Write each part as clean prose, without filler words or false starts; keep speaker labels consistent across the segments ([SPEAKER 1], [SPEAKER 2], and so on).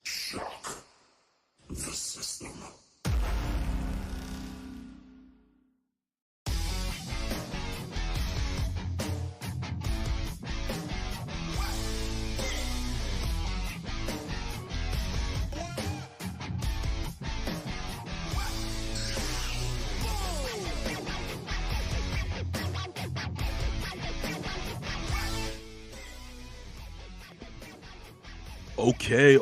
[SPEAKER 1] Shock the system.
[SPEAKER 2] Okay.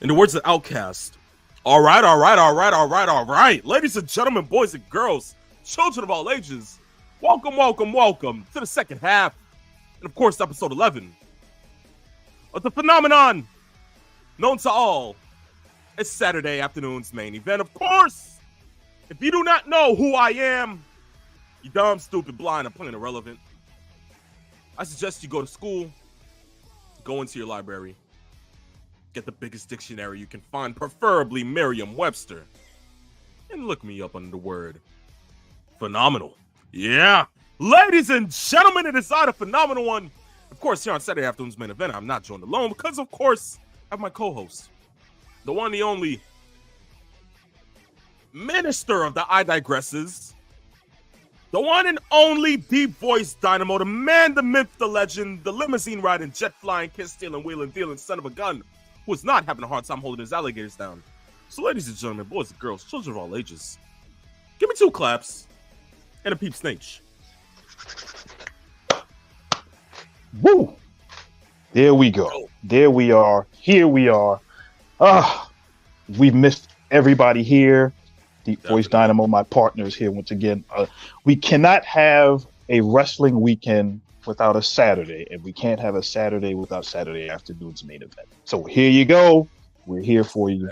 [SPEAKER 2] In the words of Outcast, all right. Ladies and gentlemen, boys and girls, children of all ages, welcome to the second half, and of course, episode 11 of the phenomenon known to all as Saturday afternoon's main event. Of course, if you do not know who I am, you dumb, stupid, blind, and plain irrelevant, I suggest you go to school, go into your library, get the biggest dictionary you can find, preferably Merriam-Webster, and look me up under the word phenomenal. Yeah, ladies and gentlemen, it is I, the phenomenal one. Of course, here on Saturday afternoon's main event, I'm not joined alone because, of course, I have my co-host, the one, the only minister of the I Digresses, the one and only deep voice dynamo, the man, the myth, the legend, the limousine riding, jet flying, kiss stealing, wheeling, dealing, son of a gun, who is not having a hard time holding his alligators down. So, ladies and gentlemen, boys and girls, children of all ages, give me 2 claps and a peep snake.
[SPEAKER 3] Woo! There we go. There we are. Here we are. We've missed everybody here. Deep Voice Dynamo, my partners here once again. We cannot have a wrestling weekend without a Saturday, and we can't have a Saturday without Saturday afternoon's main event. So here you go. We're here for you,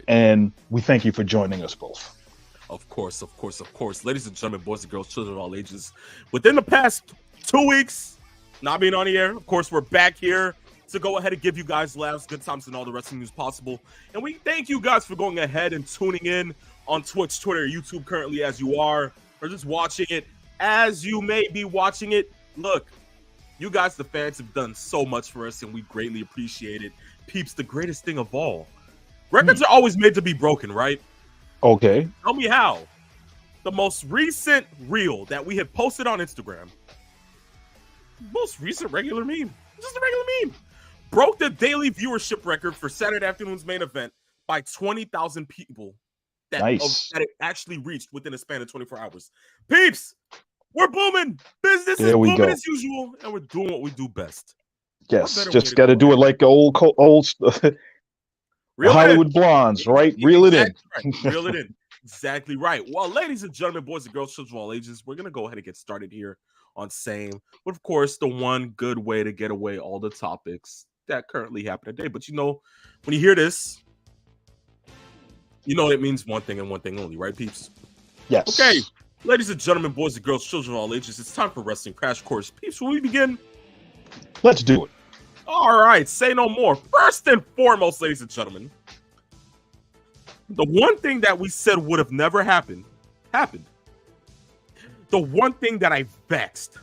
[SPEAKER 3] and we thank you for joining us both.
[SPEAKER 2] Of course. Ladies and gentlemen, boys and girls, children of all ages, within the past 2 weeks, not being on the air, of course, we're back here to go ahead and give you guys laughs, good times, and all the wrestling news possible. And we thank you guys for going ahead and tuning in on Twitch, Twitter, YouTube currently as you are, or just watching it as you may be watching it. Look, you guys, the fans, have done so much for us, and we greatly appreciate it. Peeps, the greatest thing of all. Records are always made to be broken, right?
[SPEAKER 3] Okay.
[SPEAKER 2] Tell me how. The most recent reel that we had posted on Instagram, most recent regular meme, just a regular meme, broke the daily viewership record for Saturday afternoon's main event by 20,000 people. That it actually reached within a span of 24 hours. Peeps, we're booming. Business is booming as usual, and we're doing what we do best.
[SPEAKER 3] Yes, just got to do it like the old Hollywood Blondes, right? Reel it in.
[SPEAKER 2] Reel it in. Exactly right. Well, ladies and gentlemen, boys and girls, children of all ages, we're going to go ahead and get started here on Same. But, of course, the one good way to get away all the topics that currently happen today. But, you know, when you hear this, you know it means one thing and one thing only, right, peeps?
[SPEAKER 3] Yes.
[SPEAKER 2] Okay, ladies and gentlemen, boys and girls, children of all ages, it's time for Wrestling Crash Course. Peeps, will we begin?
[SPEAKER 3] Let's do it.
[SPEAKER 2] All right, say no more. First and foremost, ladies and gentlemen, the one thing that we said would have never happened. The one thing that I vexed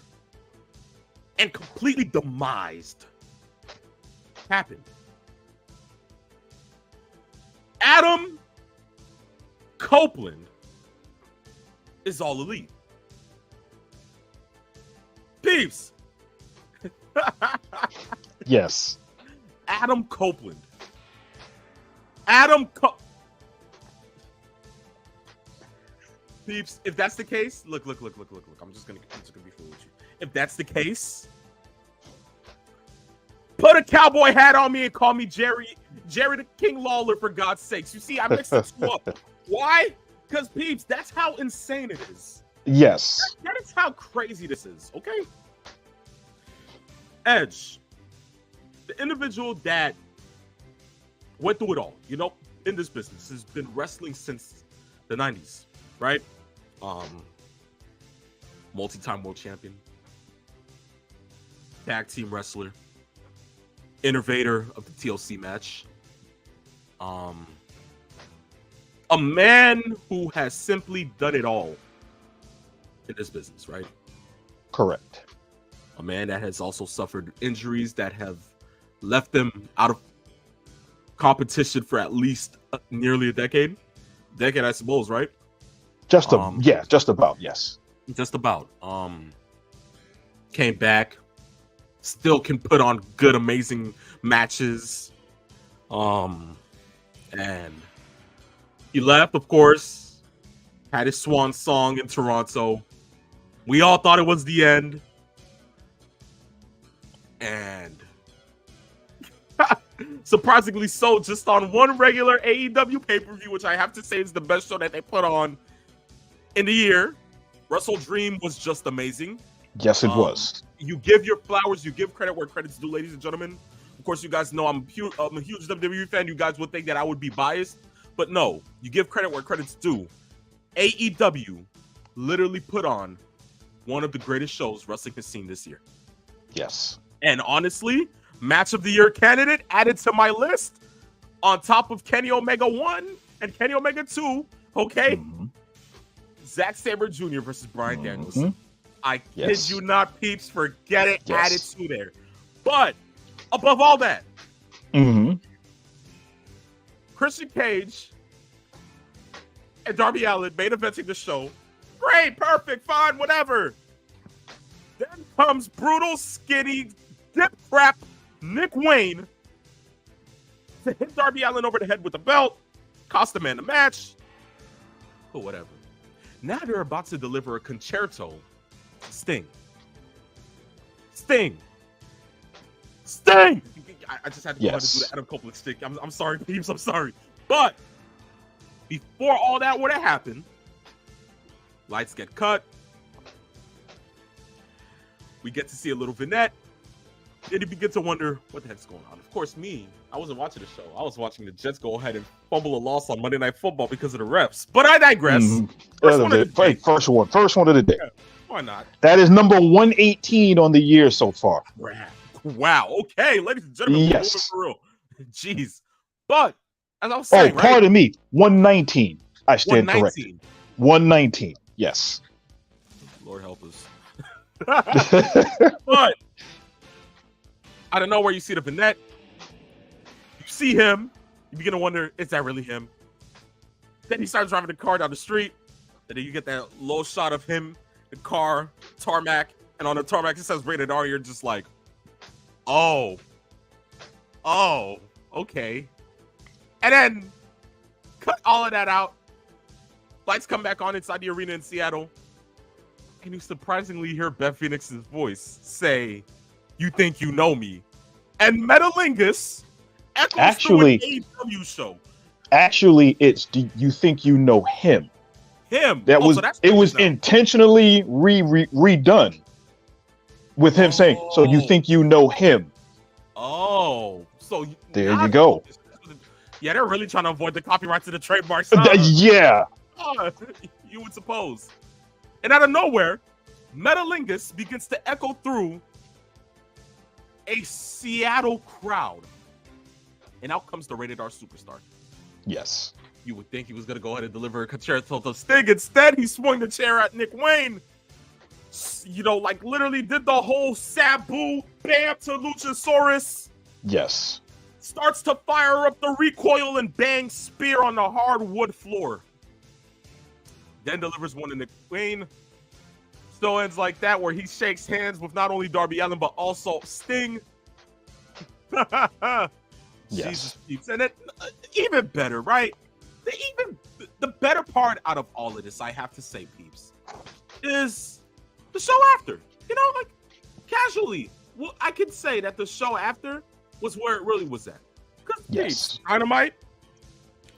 [SPEAKER 2] and completely demised happened. Adam Copeland is All Elite. Peeps.
[SPEAKER 3] Yes.
[SPEAKER 2] Adam Copeland. Peeps, if that's the case, look. I'm just gonna be fool with you. if that's the case, put a cowboy hat on me and call me Jerry the King Lawler, for God's sakes. You see, I mixed the two up. Why? Because, peeps, that's how insane it is.
[SPEAKER 3] Yes.
[SPEAKER 2] That is how crazy this is, okay? Edge, the individual that went through it all, you know, in this business, has been wrestling since the 90s, right? Multi-time world champion, tag team wrestler, innovator of the TLC match, a man who has simply done it all in this business, right?
[SPEAKER 3] Correct.
[SPEAKER 2] A man that has also suffered injuries that have left him out of competition for at least nearly a decade, I suppose, right?
[SPEAKER 3] Just about, yes.
[SPEAKER 2] Just about. Came back, still can put on good, amazing matches. And he left, of course, had his swan song in Toronto. We all thought it was the end. And surprisingly so, just on one regular AEW pay-per-view, which I have to say is the best show that they put on in the year, Wrestle Dream was just amazing.
[SPEAKER 3] Yes, it was.
[SPEAKER 2] You give your flowers, you give credit where credit's due, ladies and gentlemen. Of course, you guys know I'm a huge WWE fan. You guys would think that I would be biased, but no, you give credit where credit's due. AEW literally put on one of the greatest shows wrestling has seen this year.
[SPEAKER 3] Yes.
[SPEAKER 2] And honestly, match of the year candidate added to my list on top of Kenny Omega 1 and Kenny Omega 2. Okay.
[SPEAKER 3] Mm-hmm.
[SPEAKER 2] Zack Sabre Jr. versus Bryan Daniels.
[SPEAKER 3] Mm-hmm.
[SPEAKER 2] I
[SPEAKER 3] Yes.
[SPEAKER 2] kid you not, peeps. Forget it.
[SPEAKER 3] Yes.
[SPEAKER 2] Added to there. But above all that,
[SPEAKER 3] Mm-hmm.
[SPEAKER 2] Christian Cage and Darby Allin main eventing the show. Great, perfect, fine, whatever. Then comes brutal, skinny, dip crap Nick Wayne to hit Darby Allin over the head with the belt, cost the man the match. But whatever. Now they're about to deliver a concerto to Sting. Sting! I just had to go ahead and do the Adam Copeland stick. I'm sorry, peeps. I'm sorry. But before all that would have happened, lights get cut. We get to see a little vignette. Then you begin to wonder what the heck's going on. Of course, I wasn't watching the show. I was watching the Jets go ahead and fumble a loss on Monday Night Football because of the refs. But I digress.
[SPEAKER 3] Mm-hmm.
[SPEAKER 2] First one of the day.
[SPEAKER 3] First one of the day.
[SPEAKER 2] Yeah, why not?
[SPEAKER 3] That is number 118 on the year so far.
[SPEAKER 2] Wow. Okay, ladies and gentlemen, we're moving for real. Jeez. But as I was saying,
[SPEAKER 3] pardon me, 119. I stand corrected. 119. Yes.
[SPEAKER 2] Lord help us. But out of nowhere, you see the vignette. You see him. You begin to wonder, is that really him? Then he starts driving the car down the street. And then you get that low shot of him, the car, tarmac. And on the tarmac, it says rated R. You're just like, oh, okay. And then cut all of that out. Lights come back on inside the arena in Seattle. And you surprisingly hear Beth Phoenix's voice say, "You think you know me?" And Metalingus echoes through an AEW show.
[SPEAKER 3] Actually, it's "Do you think you know him?"
[SPEAKER 2] Him.
[SPEAKER 3] That was it was intentionally redone with him saying, "So you think you know him?"
[SPEAKER 2] Oh, so
[SPEAKER 3] there you go.
[SPEAKER 2] Yeah, they're really trying to avoid the copyrights to the trademarks.
[SPEAKER 3] Yeah.
[SPEAKER 2] You would suppose. And out of nowhere, Metalingus begins to echo through a Seattle crowd. And out comes the rated R superstar.
[SPEAKER 3] Yes.
[SPEAKER 2] You would think he was going to go ahead and deliver a concerto to Sting. Instead, he swung the chair at Nick Wayne. You know, like literally did the whole Sabu bam to Luchasaurus.
[SPEAKER 3] Yes.
[SPEAKER 2] Starts to fire up the recoil and bang spear on the hardwood floor. Then delivers one to Nick Wayne. Still ends like that, where he shakes hands with not only Darby Allin, but also Sting.
[SPEAKER 3] Yes.
[SPEAKER 2] Jesus. And then, even better, right? The better part out of all of this, I have to say, peeps, is the show after. You know, like casually. Well, I could say that the show after was where it really was at. Because
[SPEAKER 3] Yes.
[SPEAKER 2] Dynamite.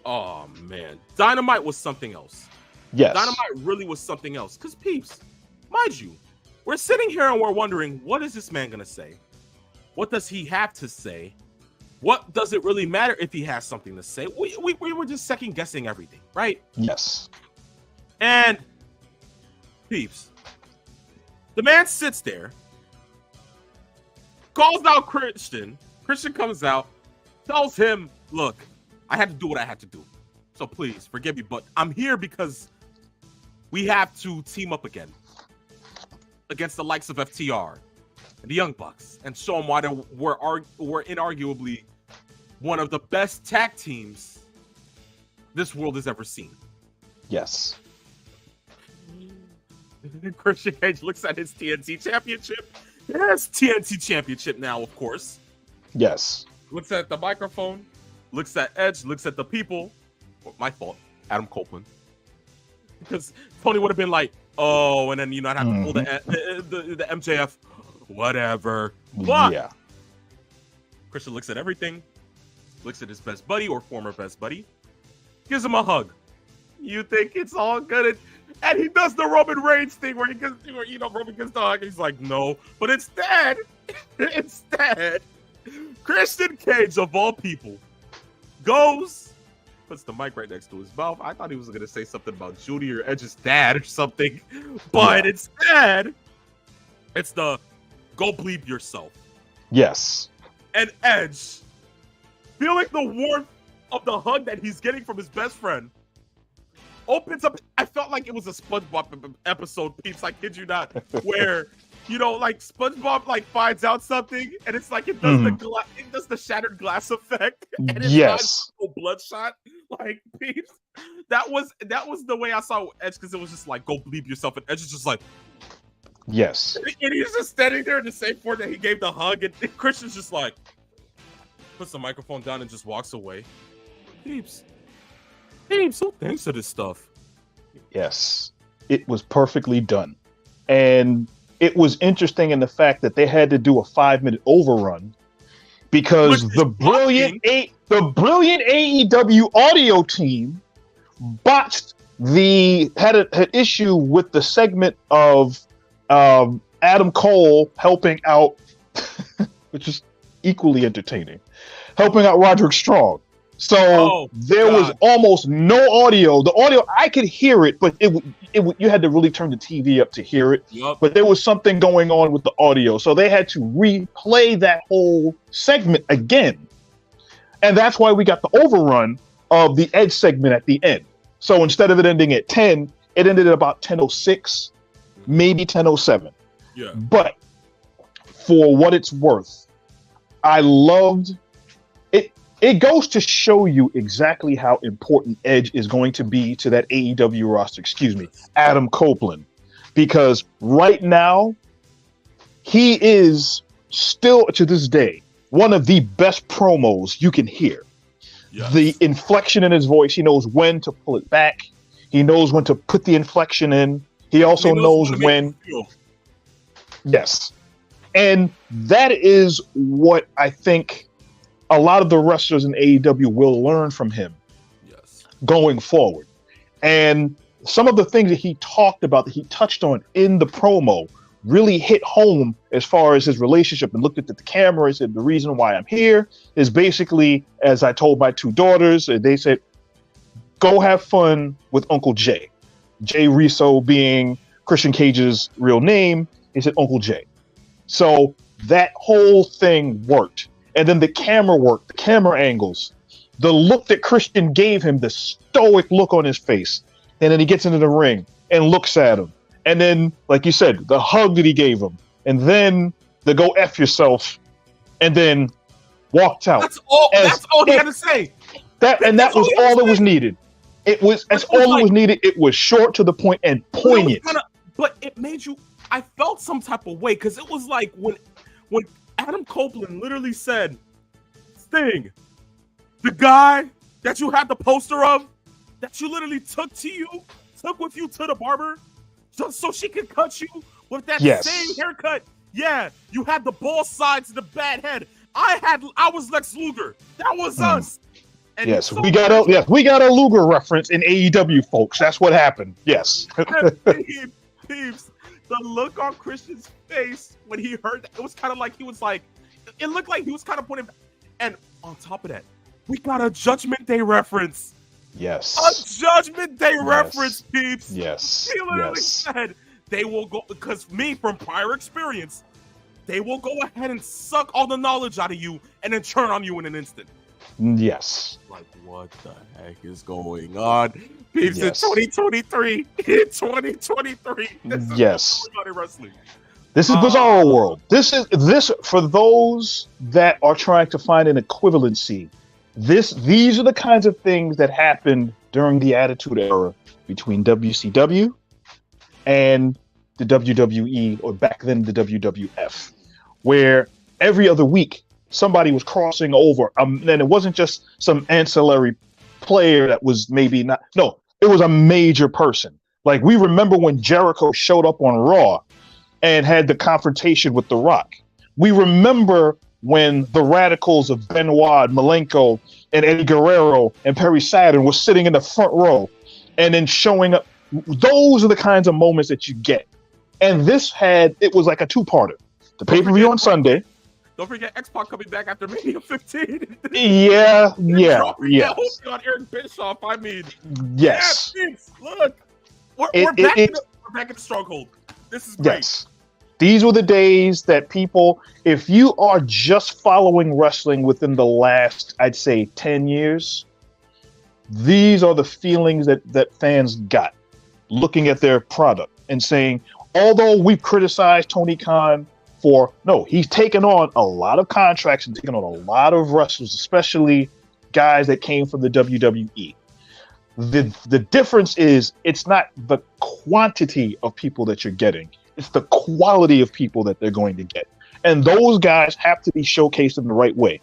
[SPEAKER 2] Oh man, Dynamite was something else.
[SPEAKER 3] Yes.
[SPEAKER 2] Dynamite really was something else. Because peeps, mind you, we're sitting here and we're wondering, what is this man gonna say? What does he have to say? What does it really matter if he has something to say? We were just second guessing everything, right?
[SPEAKER 3] Yes.
[SPEAKER 2] And peeps, the man sits there, calls out Christian. Christian comes out, tells him, look, I had to do what I had to do. So please forgive me, but I'm here because we have to team up again against the likes of FTR and the Young Bucks and show them why we're inarguably one of the best tag teams this world has ever seen.
[SPEAKER 3] Yes.
[SPEAKER 2] Christian Cage looks at his TNT championship. Yes, TNT championship now, of course.
[SPEAKER 3] Yes.
[SPEAKER 2] Looks at the microphone, looks at Edge, looks at the people. Well, my fault, Adam Copeland. Because Tony would have been like, oh, and then, you know, I'd have to pull the MJF, whatever. But
[SPEAKER 3] Yeah.
[SPEAKER 2] Christian looks at everything, looks at his best buddy or former best buddy, gives him a hug. You think it's all good? And he does the Roman Reigns thing where Roman gets the hug. And he's like, no. But instead, Christian Cage, of all people, goes, puts the mic right next to his mouth. I thought he was going to say something about Judy or Edge's dad or something. But instead, it's the go bleep yourself.
[SPEAKER 3] Yes.
[SPEAKER 2] And Edge, feeling the warmth of the hug that he's getting from his best friend, opens up. I felt like it was a SpongeBob episode, peeps. I kid you not, where like SpongeBob finds out something, and it's like it does it does the shattered glass effect, and it's not so bloodshot. Like peeps, that was the way I saw Edge, because it was just like go bleep yourself, and Edge is just like,
[SPEAKER 3] yes,
[SPEAKER 2] and he's just standing there in the same form that he gave the hug, and Christian's just like puts the microphone down and just walks away. Peeps, who thinks of this stuff?
[SPEAKER 3] Yes, it was perfectly done. And it was interesting in the fact that they had to do a 5-minute overrun because the brilliant AEW audio team botched had an issue with the segment of Adam Cole helping out, which is equally entertaining, helping out Roderick Strong. So there was almost no audio. The audio, I could hear it, but you had to really turn the TV up to hear it.
[SPEAKER 2] Yep.
[SPEAKER 3] But there was something going on with the audio. So they had to replay that whole segment again. And that's why we got the overrun of the Edge segment at the end. So instead of it ending at 10, it ended at about 10:06, maybe 10:07.
[SPEAKER 2] Yeah.
[SPEAKER 3] But for what it's worth, I loved it. It goes to show you exactly how important Edge is going to be to that AEW roster. Excuse me, Adam Copeland, because right now he is still to this day one of the best promos you can hear.
[SPEAKER 2] Yes.
[SPEAKER 3] The inflection in his voice, he knows when to pull it back. He knows when to put the inflection in. He also knows when. Yes. And that is what I think a lot of the wrestlers in AEW will learn from him going forward. And some of the things that he talked about, that he touched on in the promo, really hit home as far as his relationship, and looked at the camera and said, the reason why I'm here is basically, as I told my two daughters, they said, go have fun with Uncle Jay. Jay Riso being Christian Cage's real name, he said Uncle Jay. So that whole thing worked. And then the camera work, the camera angles, the look that Christian gave him, the stoic look on his face. And then he gets into the ring and looks at him. And then, like you said, the hug that he gave him. And then the go F yourself. And then walked out.
[SPEAKER 2] That's all he had to say.
[SPEAKER 3] That was all that was needed. That's all that was needed. It was short, to the point, and poignant.
[SPEAKER 2] But it made you, I felt some type of way, because it was like when Adam Copeland literally said, Sting, the guy that you had the poster of, that you literally took with you to the barber, just so she could cut you with that
[SPEAKER 3] Yes.
[SPEAKER 2] same haircut. Yeah, you had the ball sides and the bad head. I was Lex Luger. That was us. And
[SPEAKER 3] Yes,
[SPEAKER 2] so
[SPEAKER 3] we got a Luger reference in AEW, folks. That's what happened. Yes.
[SPEAKER 2] Peeps, the look on Christian's face when he heard that, it was kind of like it looked like he was kind of putting. And on top of that, we got a Judgment Day reference.
[SPEAKER 3] Yes.
[SPEAKER 2] A Judgment Day reference, peeps.
[SPEAKER 3] Yes.
[SPEAKER 2] He literally
[SPEAKER 3] Yes.
[SPEAKER 2] said they will go, because me, from prior experience, they will go ahead and suck all the knowledge out of you and then turn on you in an instant.
[SPEAKER 3] Yes.
[SPEAKER 2] Like, what the heck is going on? Peeps,
[SPEAKER 3] Yes.
[SPEAKER 2] in 2023. In 2023. This is
[SPEAKER 3] Yes.
[SPEAKER 2] what's going on in wrestling.
[SPEAKER 3] This is Bizarro World. This for those that are trying to find an equivalency. These are the kinds of things that happened during the Attitude Era between WCW and the WWE, or back then the WWF, where every other week somebody was crossing over. And it wasn't just some ancillary player that was maybe not. No, it was a major person. Like, we remember when Jericho showed up on Raw and had the confrontation with The Rock. We remember when the Radicals of Benoit, Malenko, and Eddie Guerrero and Perry Saturn were sitting in the front row and then showing up. Those are the kinds of moments that you get. And it was like a two-parter. The pay-per-view on Sunday.
[SPEAKER 2] Don't forget X-Pac coming back after Mania 15.
[SPEAKER 3] Yeah.
[SPEAKER 2] Don't forget hosting on Eric Bischoff. I mean,
[SPEAKER 3] Yes.
[SPEAKER 2] yeah, peeps, look. We're back in the stronghold. This is great.
[SPEAKER 3] Yes. These were the days that people, if you are just following wrestling within the last, I'd say, 10 years, these are the feelings that fans got looking at their product and saying, although we've criticized Tony Khan he's taken on a lot of contracts and taken on a lot of wrestlers, especially guys that came from the WWE. The difference is, it's not the quantity of people that you're getting. It's the quality of people that they're going to get. And those guys have to be showcased in the right way.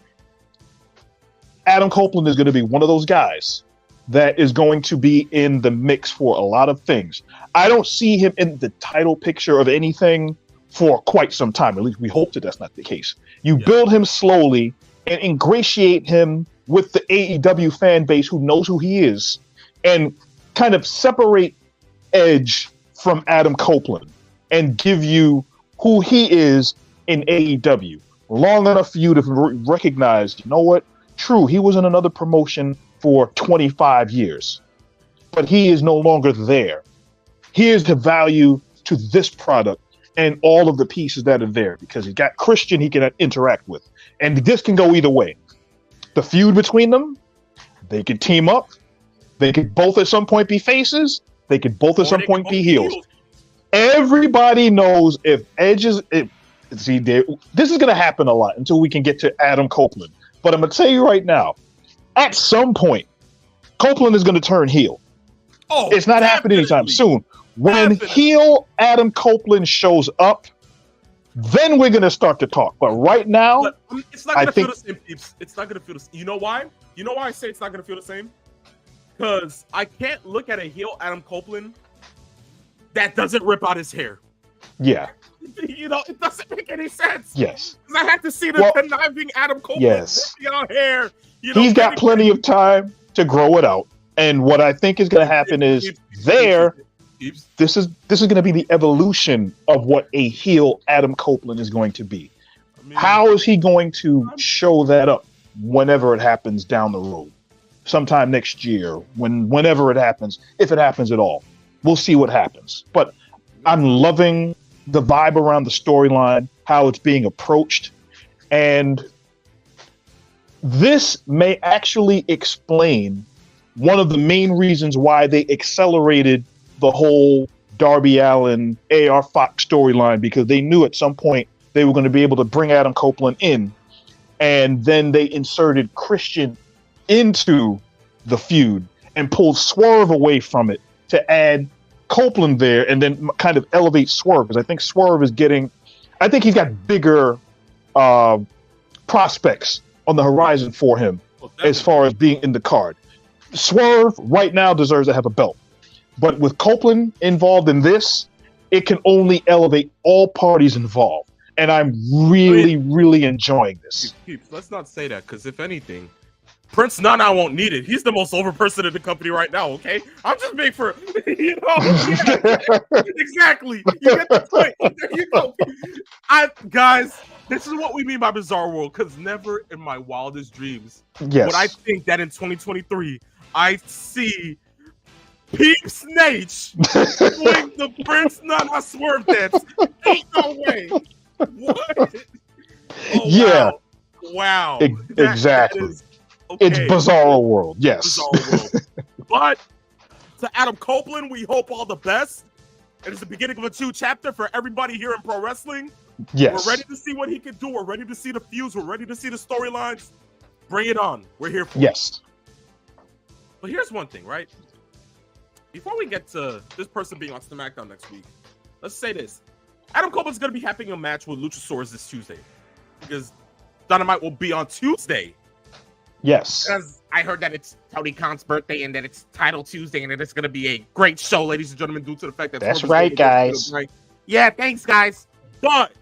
[SPEAKER 3] Adam Copeland is going to be one of those guys that is going to be in the mix for a lot of things. I don't see him in the title picture of anything for quite some time. At least we hope that that's not the case. You build him slowly and ingratiate him with the AEW fan base who knows who he is, and kind of separate Edge from Adam Copeland and give you who he is in AEW long enough for you to recognize, you know what? True, he was in another promotion for 25 years, but he is no longer there. Here's the value to this product and all of the pieces that are there, because he's got Christian he can interact with. And this can go either way. The feud between them, they could team up. They could both at some point be faces. They could both at some point be heels. Everybody knows if Edge is... this is going to happen a lot until we can get to Adam Copeland. But I'm going to tell you right now, at some point, Copeland is going to turn heel.
[SPEAKER 2] Oh,
[SPEAKER 3] it's not happening anytime soon. When heel Adam Copeland shows up, then we're going to start to talk. But right now,
[SPEAKER 2] but it's not going to feel the same, peeps. It's not going to feel the same. You know why? You know why I say it's not going to feel the same? Because I can't look at a heel Adam Copeland that doesn't rip out his hair.
[SPEAKER 3] Yeah.
[SPEAKER 2] You know, it doesn't make any sense.
[SPEAKER 3] Yes.
[SPEAKER 2] I have to see the conniving Adam Copeland ripping out hair. You know,
[SPEAKER 3] he's got plenty of time to grow it out. And what I think is going to happen is this is going to be the evolution of what a heel Adam Copeland is going to be. I mean, how is he going to show that up whenever it happens down the road? Sometime next year, whenever it happens, if it happens at all. We'll see what happens. But I'm loving the vibe around the storyline, how it's being approached. And this may actually explain one of the main reasons why they accelerated the whole Darby Allin, AR Fox storyline, because they knew at some point they were going to be able to bring Adam Copeland in. And then they inserted Christian into the feud and pulled Swerve away from it to add Copeland there, and then kind of elevate Swerve, because I think Swerve is he's got bigger prospects on the horizon for him as far as being in the card. Swerve right now deserves to have a belt, but with Copeland involved in this, it can only elevate all parties involved. And I'm really enjoying this.
[SPEAKER 2] Peeps, let's not say that, because if anything, Prince Nana won't need it. He's the most over person in the company right now, okay? I'm just being for, you know, yeah, exactly. You get the point. There you go. Guys, this is what we mean by bizarre world, because never in my wildest dreams
[SPEAKER 3] Yes.
[SPEAKER 2] would I think that in 2023, I see Peeps Nate doing the Prince Nana swerve dance. Ain't no way. What? Oh,
[SPEAKER 3] Yeah.
[SPEAKER 2] Wow.
[SPEAKER 3] Exactly.
[SPEAKER 2] That is, okay.
[SPEAKER 3] It's bizarre world. Yes.
[SPEAKER 2] Bizarro world. But to Adam Copeland, we hope all the best. It is the beginning of a new chapter for everybody here in pro wrestling.
[SPEAKER 3] Yes.
[SPEAKER 2] We're ready to see what he can do. We're ready to see the feuds. We're ready to see the storylines. Bring it on. We're here for it.
[SPEAKER 3] Yes.
[SPEAKER 2] But here's one thing, right? Before we get to this person being on SmackDown next week, let's say this. Adam Copeland's going to be having a match with Luchasaurus this Tuesday. Because Dynamite will be on Tuesday.
[SPEAKER 3] Yes.
[SPEAKER 2] Because I heard that it's Tony Khan's birthday and that it's Title Tuesday and that it's going to be a great show, ladies and gentlemen, due to the fact that...
[SPEAKER 3] That's right, guys.
[SPEAKER 2] Yeah, thanks, guys. But,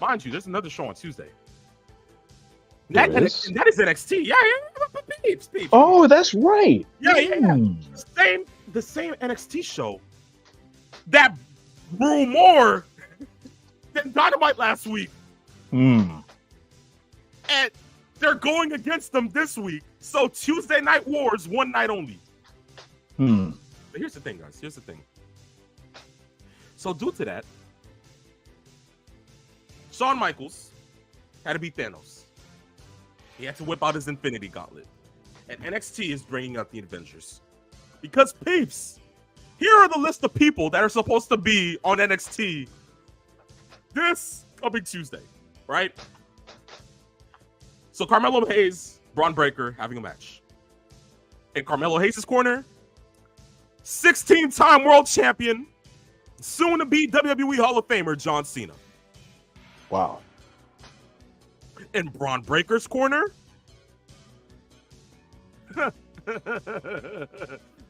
[SPEAKER 2] mind you, there's another show on Tuesday. That is NXT. Yeah. Peeps.
[SPEAKER 3] Oh, that's right.
[SPEAKER 2] Yeah. The same NXT show that grew more than Dynamite last week.
[SPEAKER 3] Mm.
[SPEAKER 2] And they're going against them this week. So Tuesday Night Wars, one night only.
[SPEAKER 3] Hmm.
[SPEAKER 2] But here's the thing, guys. Here's the thing. So due to that, Shawn Michaels had to beat Thanos. He had to whip out his Infinity Gauntlet. And NXT is bringing out the Avengers. Because, peeps, here are the list of people that are supposed to be on NXT this coming Tuesday, right? So Carmelo Hayes, Braun Breaker having a match. In Carmelo Hayes' corner, 16-time world champion, soon to be WWE Hall of Famer John Cena.
[SPEAKER 3] Wow.
[SPEAKER 2] In Braun Breaker's corner,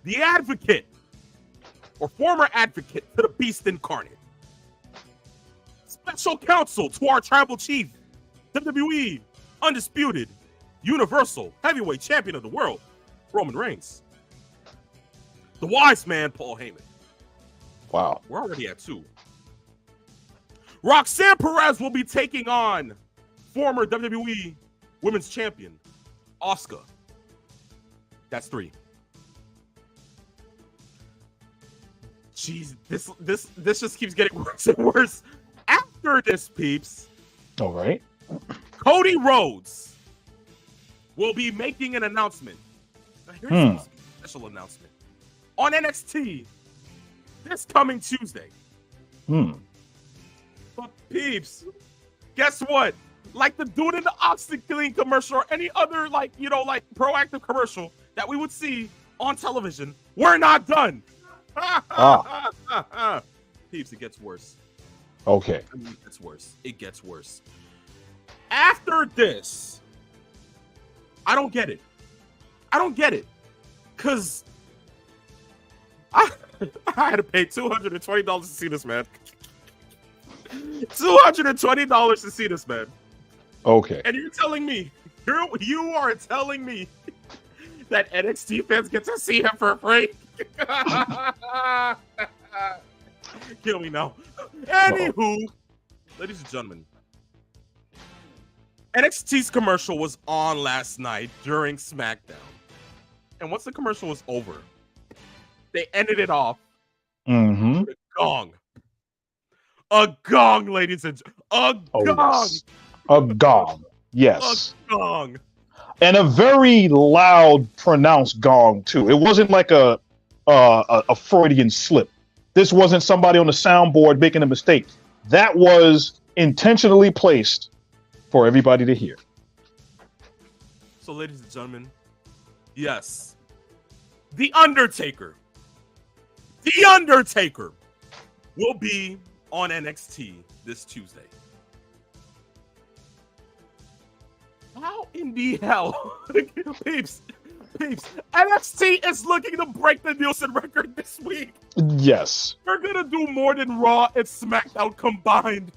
[SPEAKER 2] the advocate, or former advocate to the Beast Incarnate. Special counsel to our tribal chief, WWE Undisputed Universal Heavyweight Champion of the World, Roman Reigns. The wise man, Paul Heyman.
[SPEAKER 3] Wow.
[SPEAKER 2] We're already at 2. Roxanne Perez will be taking on former WWE Women's Champion, Asuka. That's 3. Jeez, this just keeps getting worse and worse. After this, peeps,
[SPEAKER 3] All right.
[SPEAKER 2] Cody Rhodes will be making an announcement. Now, here's a special announcement on NXT this coming Tuesday. But peeps, guess what? Like the dude in the OxyClean commercial or any other proactive commercial that we would see on television, we're not done. Peeps, it gets worse.
[SPEAKER 3] Okay.
[SPEAKER 2] I mean, it gets worse. After this, I don't get it. Because I had to pay $220 to see this, man. $220 to see this, man.
[SPEAKER 3] Okay.
[SPEAKER 2] And you're telling me, you are telling me that NXT fans get to see him for free? Kill me now. Anywho, ladies and gentlemen, NXT's commercial was on last night during SmackDown. And once the commercial was over, they ended it off with a gong. A gong, ladies and gentlemen. A gong.
[SPEAKER 3] Yes. A gong. Yes.
[SPEAKER 2] A gong.
[SPEAKER 3] And a very loud, pronounced gong, too. It wasn't like a Freudian slip. This wasn't somebody on the soundboard making a mistake. That was intentionally placed for everybody to hear.
[SPEAKER 2] So, ladies and gentlemen, yes, The Undertaker will be on NXT this Tuesday. How in the hell, peeps, Peeps, NXT is looking to break the Nielsen record this week.
[SPEAKER 3] Yes.
[SPEAKER 2] They're gonna do more than Raw and SmackDown combined.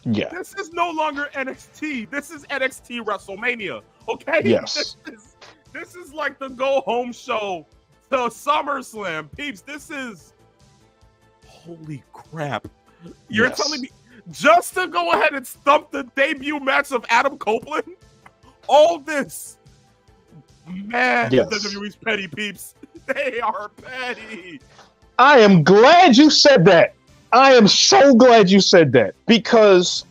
[SPEAKER 3] Yeah.
[SPEAKER 2] This is no longer NXT. This is NXT WrestleMania. Okay?
[SPEAKER 3] Yes.
[SPEAKER 2] This is like the go home show to SummerSlam. Peeps, this is holy crap. You're
[SPEAKER 3] Yes.
[SPEAKER 2] telling me just to go ahead and stump the debut match of Adam Copeland? All this. Man,
[SPEAKER 3] Yes.
[SPEAKER 2] WWE's petty, peeps. They are petty.
[SPEAKER 3] I am glad you said that. I am so glad you said that because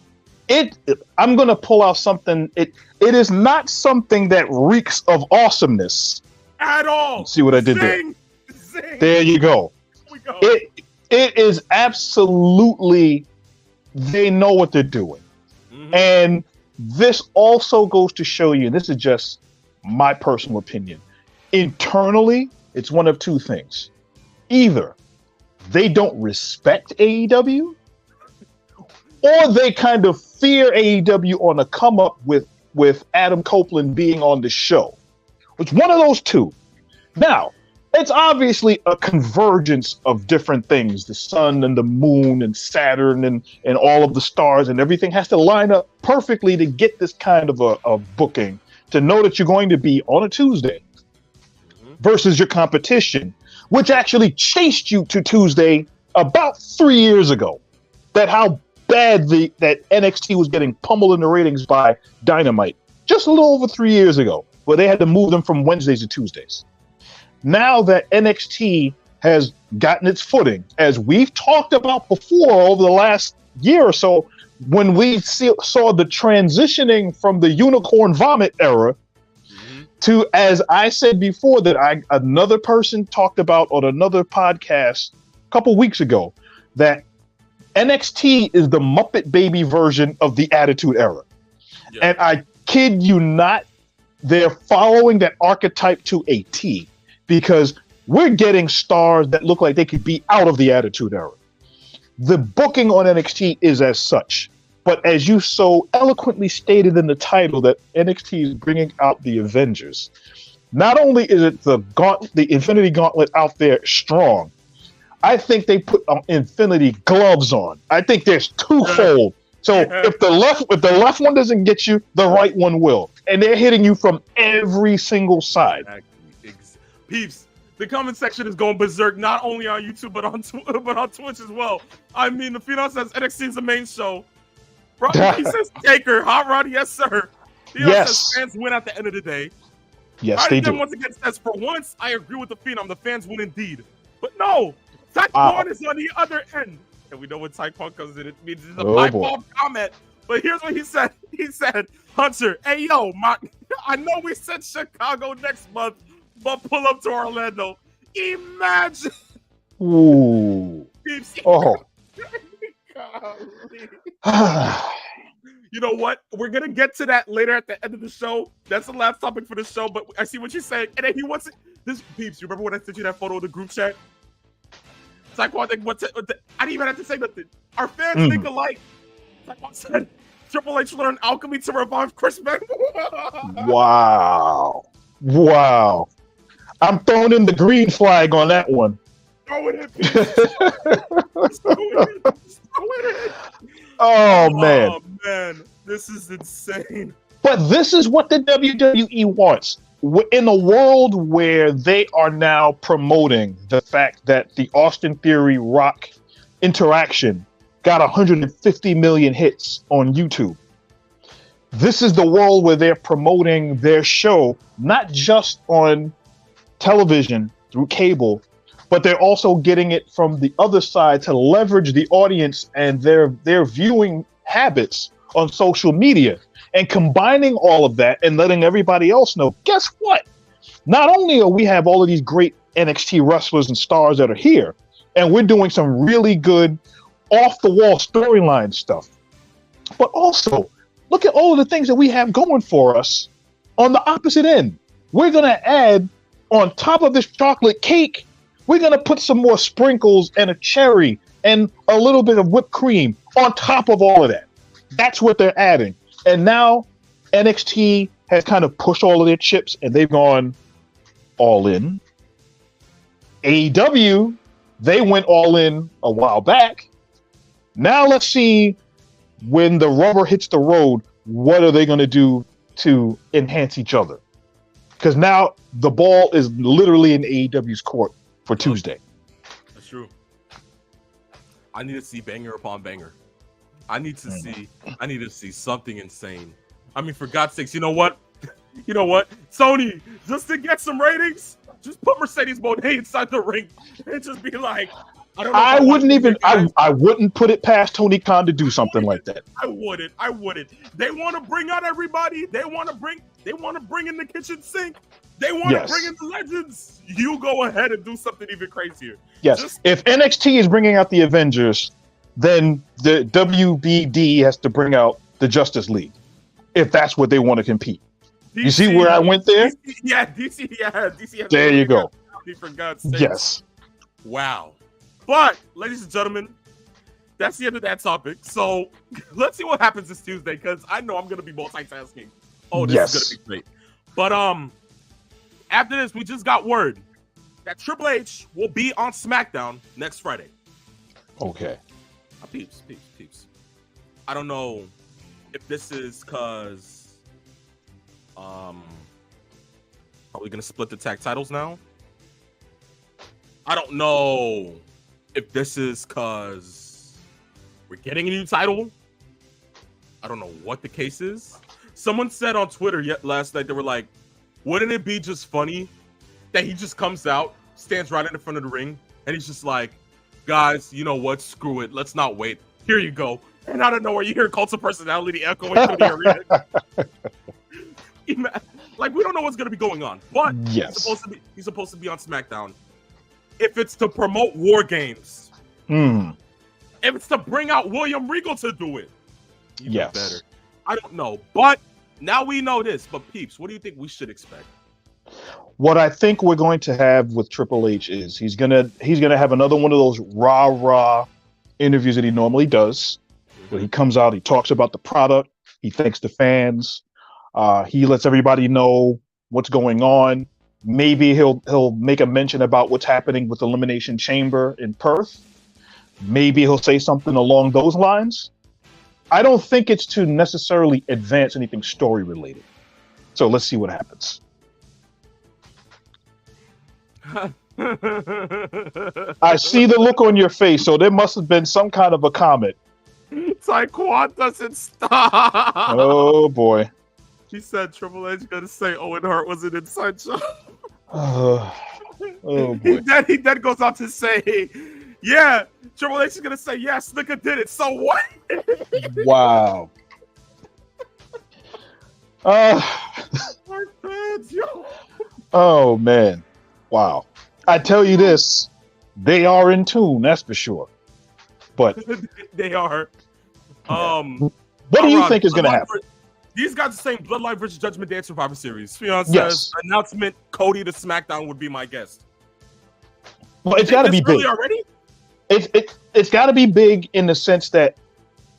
[SPEAKER 3] I'm going to pull out something. It is not something that reeks of awesomeness.
[SPEAKER 2] At all.
[SPEAKER 3] See what I did there?
[SPEAKER 2] Zing.
[SPEAKER 3] There you go.
[SPEAKER 2] Here we go.
[SPEAKER 3] It is absolutely, they know what they're doing.
[SPEAKER 2] Mhm.
[SPEAKER 3] And this also goes to show you, this is just my personal opinion. Internally, it's one of two things. Either they don't respect AEW, or they kind of fear AEW on the come up with Adam Copeland being on the show. It's one of those two. Now, it's obviously a convergence of different things. The sun and the moon and Saturn and all of the stars and everything has to line up perfectly to get this kind of a booking, to know that you're going to be on a Tuesday versus your competition, which actually chased you to Tuesday about 3 years ago. That how bad that NXT was getting pummeled in the ratings by Dynamite just a little over 3 years ago, where they had to move them from Wednesdays to Tuesdays. Now that NXT has gotten its footing, as we've talked about before over the last year or so, when we saw the transitioning from the unicorn vomit era to, as I said before, that another person talked about on another podcast a couple weeks ago, that NXT is the Muppet Baby version of the Attitude Era.
[SPEAKER 2] Yeah.
[SPEAKER 3] And I kid you not, they're following that archetype to a T, because we're getting stars that look like they could be out of the Attitude Era. The booking on NXT is as such. But as you so eloquently stated in the title, that NXT is bringing out the Avengers. Not only is it the Infinity Gauntlet out there strong, I think they put Infinity gloves on. I think there's twofold. So if the left one doesn't get you, the right one will, and they're hitting you from every single side.
[SPEAKER 2] Exactly. Peeps, the comment section is going berserk, not only on YouTube but on Twitch as well. I mean, the Phenom says NXT is the main show. Bro, he says Taker, Hot Rod, yes sir. Phenom
[SPEAKER 3] Yes.
[SPEAKER 2] says fans win at the end of the day.
[SPEAKER 3] Yes, they do.
[SPEAKER 2] Once again says, for once, I agree with the Phenom. The fans win indeed. But no, Taekwon is on the other end. And we know when Taekwon comes in, it means it's a pipe-bomb comment. But here's what he said. He said, Hunter, hey, yo, I know we said Chicago next month, but pull up to Orlando. Imagine.
[SPEAKER 3] Ooh. Oh.
[SPEAKER 2] You know what? We're going to get to that later at the end of the show. That's the last topic for the show, but I see what you're saying. And then he wants it. This, Peeps, you remember when I sent you that photo of the group chat? Taekwon, I didn't even have to say nothing. Our fans think alike. Taekwon said, Triple H learned alchemy to revive Chris Benoit.
[SPEAKER 3] Wow. I'm throwing in the green flag on that one.
[SPEAKER 2] Throw it in, Peeps. Throw it in.
[SPEAKER 3] Oh, man.
[SPEAKER 2] Oh, man. This is insane.
[SPEAKER 3] But this is what the WWE wants. In a world where they are now promoting the fact that the Austin Theory Rock interaction got 150 million hits on YouTube. This is the world where they're promoting their show, not just on television through cable, but they're also getting it from the other side to leverage the audience and their viewing habits on social media, and combining all of that and letting everybody else know, guess what? Not only do we have all of these great NXT wrestlers and stars that are here, and we're doing some really good off-the-wall storyline stuff, but also look at all of the things that we have going for us on the opposite end. We're going to add, on top of this chocolate cake, we're going to put some more sprinkles and a cherry and a little bit of whipped cream on top of all of that. That's what they're adding. And now NXT has kind of pushed all of their chips, and they've gone, all in. AEW, they went all in a while back. Now let's see when the rubber hits the road, what are they going to do to enhance each other? Because now the ball is literally in AEW's court for Tuesday.
[SPEAKER 2] That's true. I need to see banger upon banger. I need to see something insane. I mean, for God's sakes, you know what? You know what? Sony, just to get some ratings, just put Mercedes Moné inside the ring and just be like, I don't know.
[SPEAKER 3] I wouldn't put it past Tony Khan to do something like that.
[SPEAKER 2] I wouldn't. They want to bring out everybody. They want to bring in the kitchen sink. They want to bring in the legends. You go ahead and do something even crazier.
[SPEAKER 3] Yes. If NXT is bringing out the Avengers, then the WBD has to bring out the Justice League. If that's what they want to compete. DC, you see where I went there? DC. There you go.
[SPEAKER 2] For God's sake.
[SPEAKER 3] Yes.
[SPEAKER 2] Wow. But, ladies and gentlemen, that's the end of that topic. So, let's see what happens this Tuesday, because I know I'm going to be multitasking. Oh, this is going to be great. But, after this, we just got word that Triple H will be on SmackDown next Friday.
[SPEAKER 3] Okay.
[SPEAKER 2] Peeps. I don't know if this is because, are we going to split the tag titles now? I don't know if this is because we're getting a new title. I don't know what the case is. Someone said on Twitter last night, they were like, wouldn't it be just funny that he just comes out, stands right in the front of the ring, and he's just like, guys, you know what? Screw it. Let's not wait. Here you go. And out of nowhere, you hear Cult of Personality echoing through the arena. Like, we don't know what's going to be going on. But he's supposed to be on SmackDown. If it's to promote War Games, if it's to bring out William Regal to do it, even better. I don't know. But now we know this. But peeps, what do you think we should expect?
[SPEAKER 3] What I think we're going to have with Triple H is he's gonna have another one of those rah interviews that he normally does, where he comes out, he talks about the product, he thanks the fans, he lets everybody know what's going on. Maybe he'll make a mention about what's happening with Elimination Chamber in Perth. Maybe he'll say something along those lines. I don't think it's to necessarily advance anything story related. So let's see what happens. I see the look on your face, so there must have been some kind of a comment.
[SPEAKER 2] Taekwon doesn't stop.
[SPEAKER 3] Oh boy.
[SPEAKER 2] He said Triple H gonna say Owen Hart was an inside job.
[SPEAKER 3] Oh boy.
[SPEAKER 2] He then goes on to say, yeah, Triple H is gonna say, yeah, Slicker did it. So what?
[SPEAKER 3] Wow. Oh man. Wow. I tell you this, they are in tune, that's for sure. But
[SPEAKER 2] they are.
[SPEAKER 3] What do you think is going to happen?
[SPEAKER 2] These guys are saying Bloodline versus Judgment Day at Survivor Series. Fion says announcement Cody to SmackDown would be my guest.
[SPEAKER 3] Well, it's got to be big
[SPEAKER 2] already.
[SPEAKER 3] It's got to be big in the sense that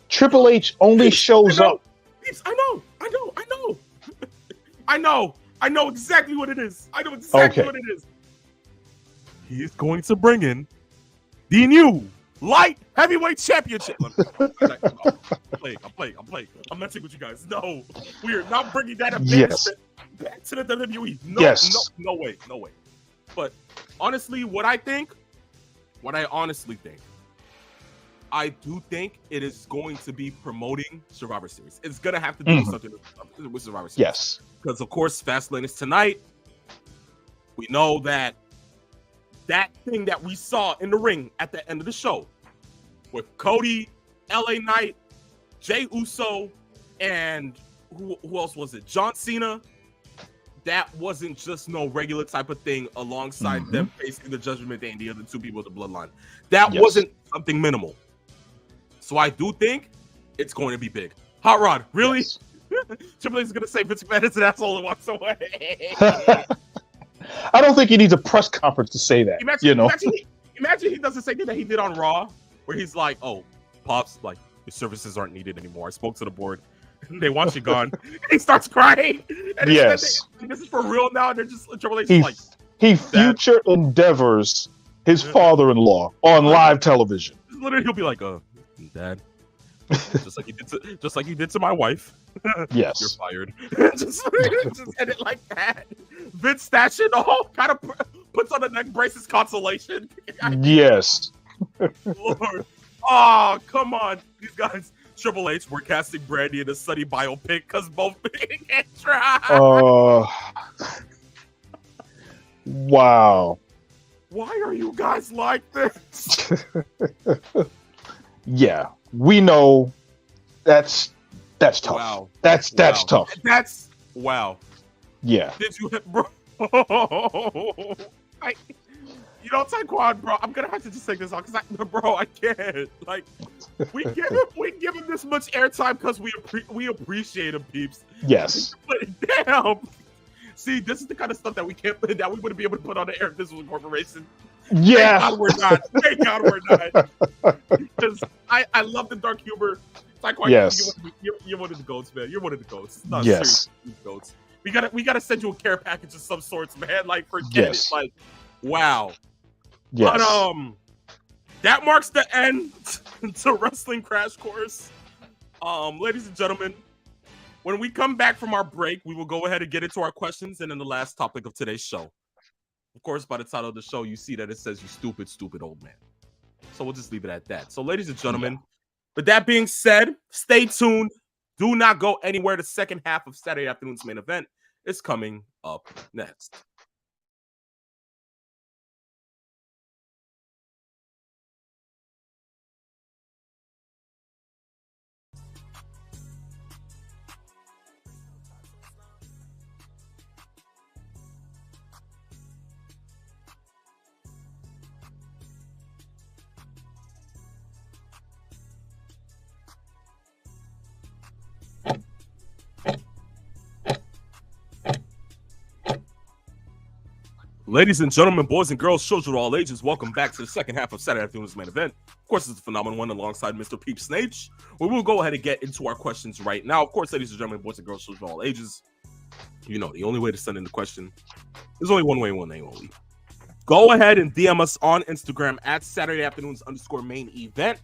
[SPEAKER 3] Triple H only shows up.
[SPEAKER 2] I know exactly what it is. I know exactly what it is. He is going to bring in the new light heavyweight championship. I'm playing. I'm messing with you guys. No, we are not bringing that advancement back to the WWE. No way. But honestly, what I honestly think, I do think it is going to be promoting Survivor Series. It's going to have to do something with Survivor Series.
[SPEAKER 3] Yes.
[SPEAKER 2] Because, of course, Fastlane is tonight. We know that thing that we saw in the ring at the end of the show with Cody, LA Knight, Jey Uso, and who else was it? John Cena. That wasn't just no regular type of thing alongside them facing the Judgment Day and the other two people of the Bloodline. That wasn't something minimal. So I do think it's going to be big. Hot Rod, really? Yes. Triple H is going to say Vince McMahon is an asshole and walks away.
[SPEAKER 3] I don't think he needs a press conference to say that.
[SPEAKER 2] Imagine he does the same thing that he did on Raw, where he's like, "Oh, Pops, like your services aren't needed anymore. I spoke to the board. They want you gone." He starts crying. And this is for real now. And they're just Triple H is like,
[SPEAKER 3] He future endeavors his father-in-law on live television.
[SPEAKER 2] Literally, he'll be like, Dad, just like you did to my wife.
[SPEAKER 3] Yes.
[SPEAKER 2] You're fired. just end it like that. Vince Station, kind of puts on the neck braces consolation.
[SPEAKER 3] Yes.
[SPEAKER 2] Lord. Oh, come on. These guys, Triple H, we're casting Brandy in a Sunny biopic because both can't try.
[SPEAKER 3] Wow.
[SPEAKER 2] Why are you guys like this?
[SPEAKER 3] Yeah, we know that's tough.
[SPEAKER 2] Wow.
[SPEAKER 3] That's tough.
[SPEAKER 2] That's wow.
[SPEAKER 3] Yeah.
[SPEAKER 2] Did you, bro? Taekwon, bro, I'm gonna have to just take this off because I can't. Like, we give him this much airtime because we appreciate him, peeps.
[SPEAKER 3] Yes.
[SPEAKER 2] But damn. See, this is the kind of stuff that we wouldn't be able to put on the air if this was a corporation.
[SPEAKER 3] Yeah.
[SPEAKER 2] Thank God we're not. Thank God we're not. Because I love the dark humor. Taekwon,
[SPEAKER 3] Yes.
[SPEAKER 2] You're one of the goats, man. You're one of the goats. No,
[SPEAKER 3] Yes.
[SPEAKER 2] seriously, goats. We gotta send you a care package of some sorts, man. Like, forget
[SPEAKER 3] Yes.
[SPEAKER 2] it. Like, wow.
[SPEAKER 3] Yes.
[SPEAKER 2] But that marks the end to Wrestling Crash Course. Ladies and gentlemen, when we come back from our break, we will go ahead and get into our questions and then the last topic of today's show. Of course, by the title of the show, you see that it says, "You stupid old man." So we'll just leave it at that. So, ladies and gentlemen, with that being said, stay tuned. Do not go anywhere. The second half of Saturday afternoon's main event is coming up next. Ladies and gentlemen, boys and girls, children of all ages, welcome back to the second half of Saturday afternoon's main event. Of course, it's a phenomenal one alongside Mr. Peep Snage. We will go ahead and get into our questions right now. Of course, ladies and gentlemen, boys and girls, children of all ages, you know, the only way to send in the question is only one way, one name only. Go ahead and DM us on Instagram at Saturday afternoons _main event.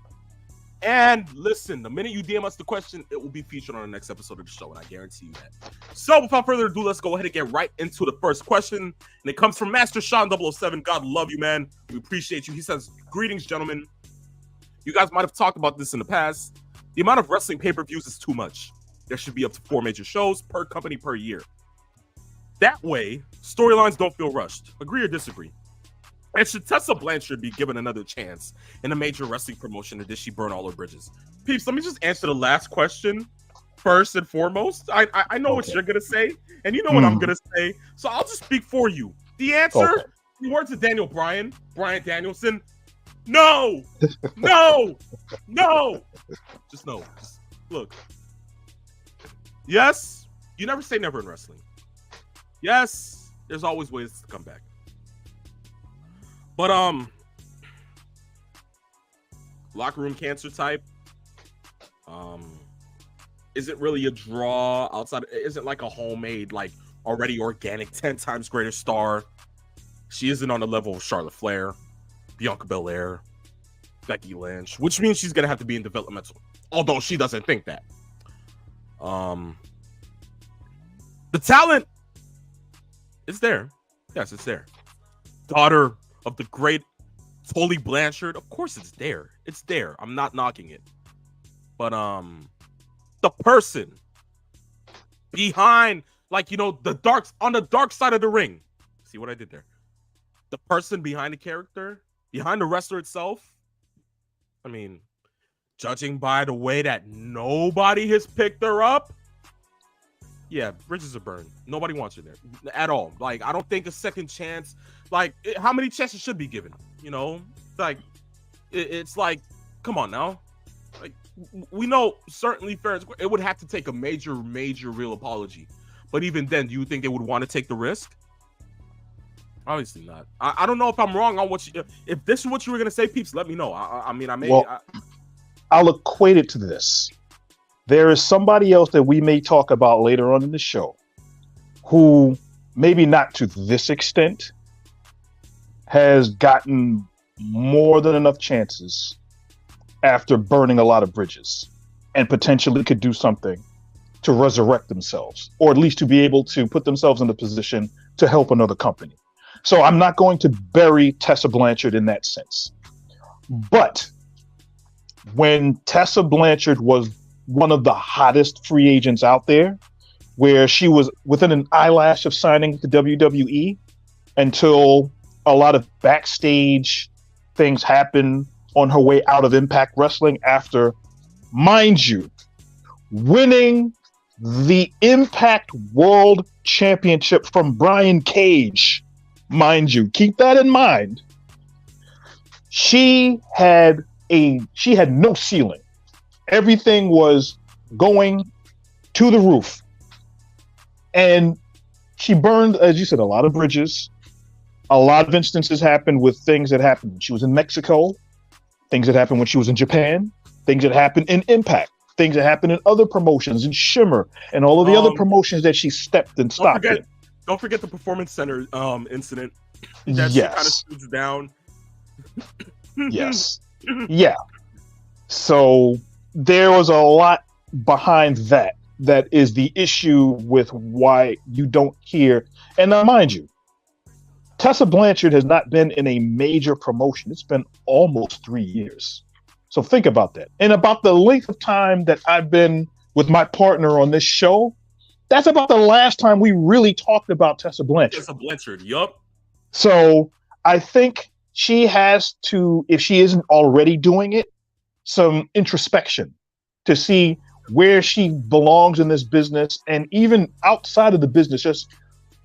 [SPEAKER 2] And listen, the minute you DM us the question, it will be featured on the next episode of the show, and I guarantee you that. So without further ado, let's go ahead and get right into the first question. And it comes from Master Sean 007. God love you, man. We appreciate you. He says, "Greetings, gentlemen. You guys might have talked about this in the past. The amount of wrestling pay-per-views is too much. There should be up to 4 major shows per company per year. That way, storylines don't feel rushed. Agree or disagree? And should Tessa Blanchard be given another chance in a major wrestling promotion, or did she burn all her bridges?" Peeps, let me just answer the last question first and foremost. I know what you're going to say, and you know what I'm going to say, so I'll just speak for you. The answer, in the words of Brian Danielson, no, no, no. Just no. Just look. Yes, you never say never in wrestling. Yes, there's always ways to come back. But locker room cancer type, isn't really a draw outside. Isn't like a homemade, like already organic, 10 times greater star. She isn't on the level of Charlotte Flair, Bianca Belair, Becky Lynch, which means she's gonna have to be in developmental. Although she doesn't think that. The talent is there. Yes, it's there. Daughter of the great Tully Blanchard, of course it's there. It's there. I'm not knocking it. But the person behind, like, you know, on the dark side of the ring. See what I did there? The person behind the character, behind the wrestler itself. I mean, judging by the way that nobody has picked her up, yeah, bridges are burned. Nobody wants her there at all. Like, I don't think a second chance. Like, how many chances should be given? You know, like, it's like, come on now. Like, we know certainly fair and square, it would have to take a major real apology. But even then, do you think they would want to take the risk? Obviously not. I don't know if I'm wrong on what you. If this is what you were gonna say, peeps, let me know. I mean, I may.
[SPEAKER 3] Well, I'll equate it to this. There is somebody else that we may talk about later on in the show, who maybe not to this extent, has gotten more than enough chances after burning a lot of bridges and potentially could do something to resurrect themselves, or at least to be able to put themselves in a position to help another company. So I'm not going to bury Tessa Blanchard in that sense. But when Tessa Blanchard was one of the hottest free agents out there, where she was within an eyelash of signing the WWE until a lot of backstage things happened on her way out of Impact Wrestling after, mind you, winning the Impact World Championship from Brian Cage. Mind you, keep that in mind. She had no ceiling. Everything was going to the roof. And she burned, as you said, a lot of bridges. A lot of instances happened with things that happened when she was in Mexico, things that happened when she was in Japan, things that happened in Impact, things that happened in other promotions, in Shimmer, and all of the other promotions that she stepped and stopped in.
[SPEAKER 2] Don't forget the Performance Center incident. That
[SPEAKER 3] Yes.
[SPEAKER 2] kind of shoots down.
[SPEAKER 3] Yes. Yeah. So there was a lot behind that. That is the issue with why you don't hear. And now, mind you, Tessa Blanchard has not been in a major promotion. It's been almost 3 years. So think about that. And about the length of time that I've been with my partner on this show, that's about the last time we really talked about Tessa Blanchard.
[SPEAKER 2] Tessa Blanchard, yup.
[SPEAKER 3] So I think she has to, if she isn't already doing it, some introspection to see where she belongs in this business, and even outside of the business, just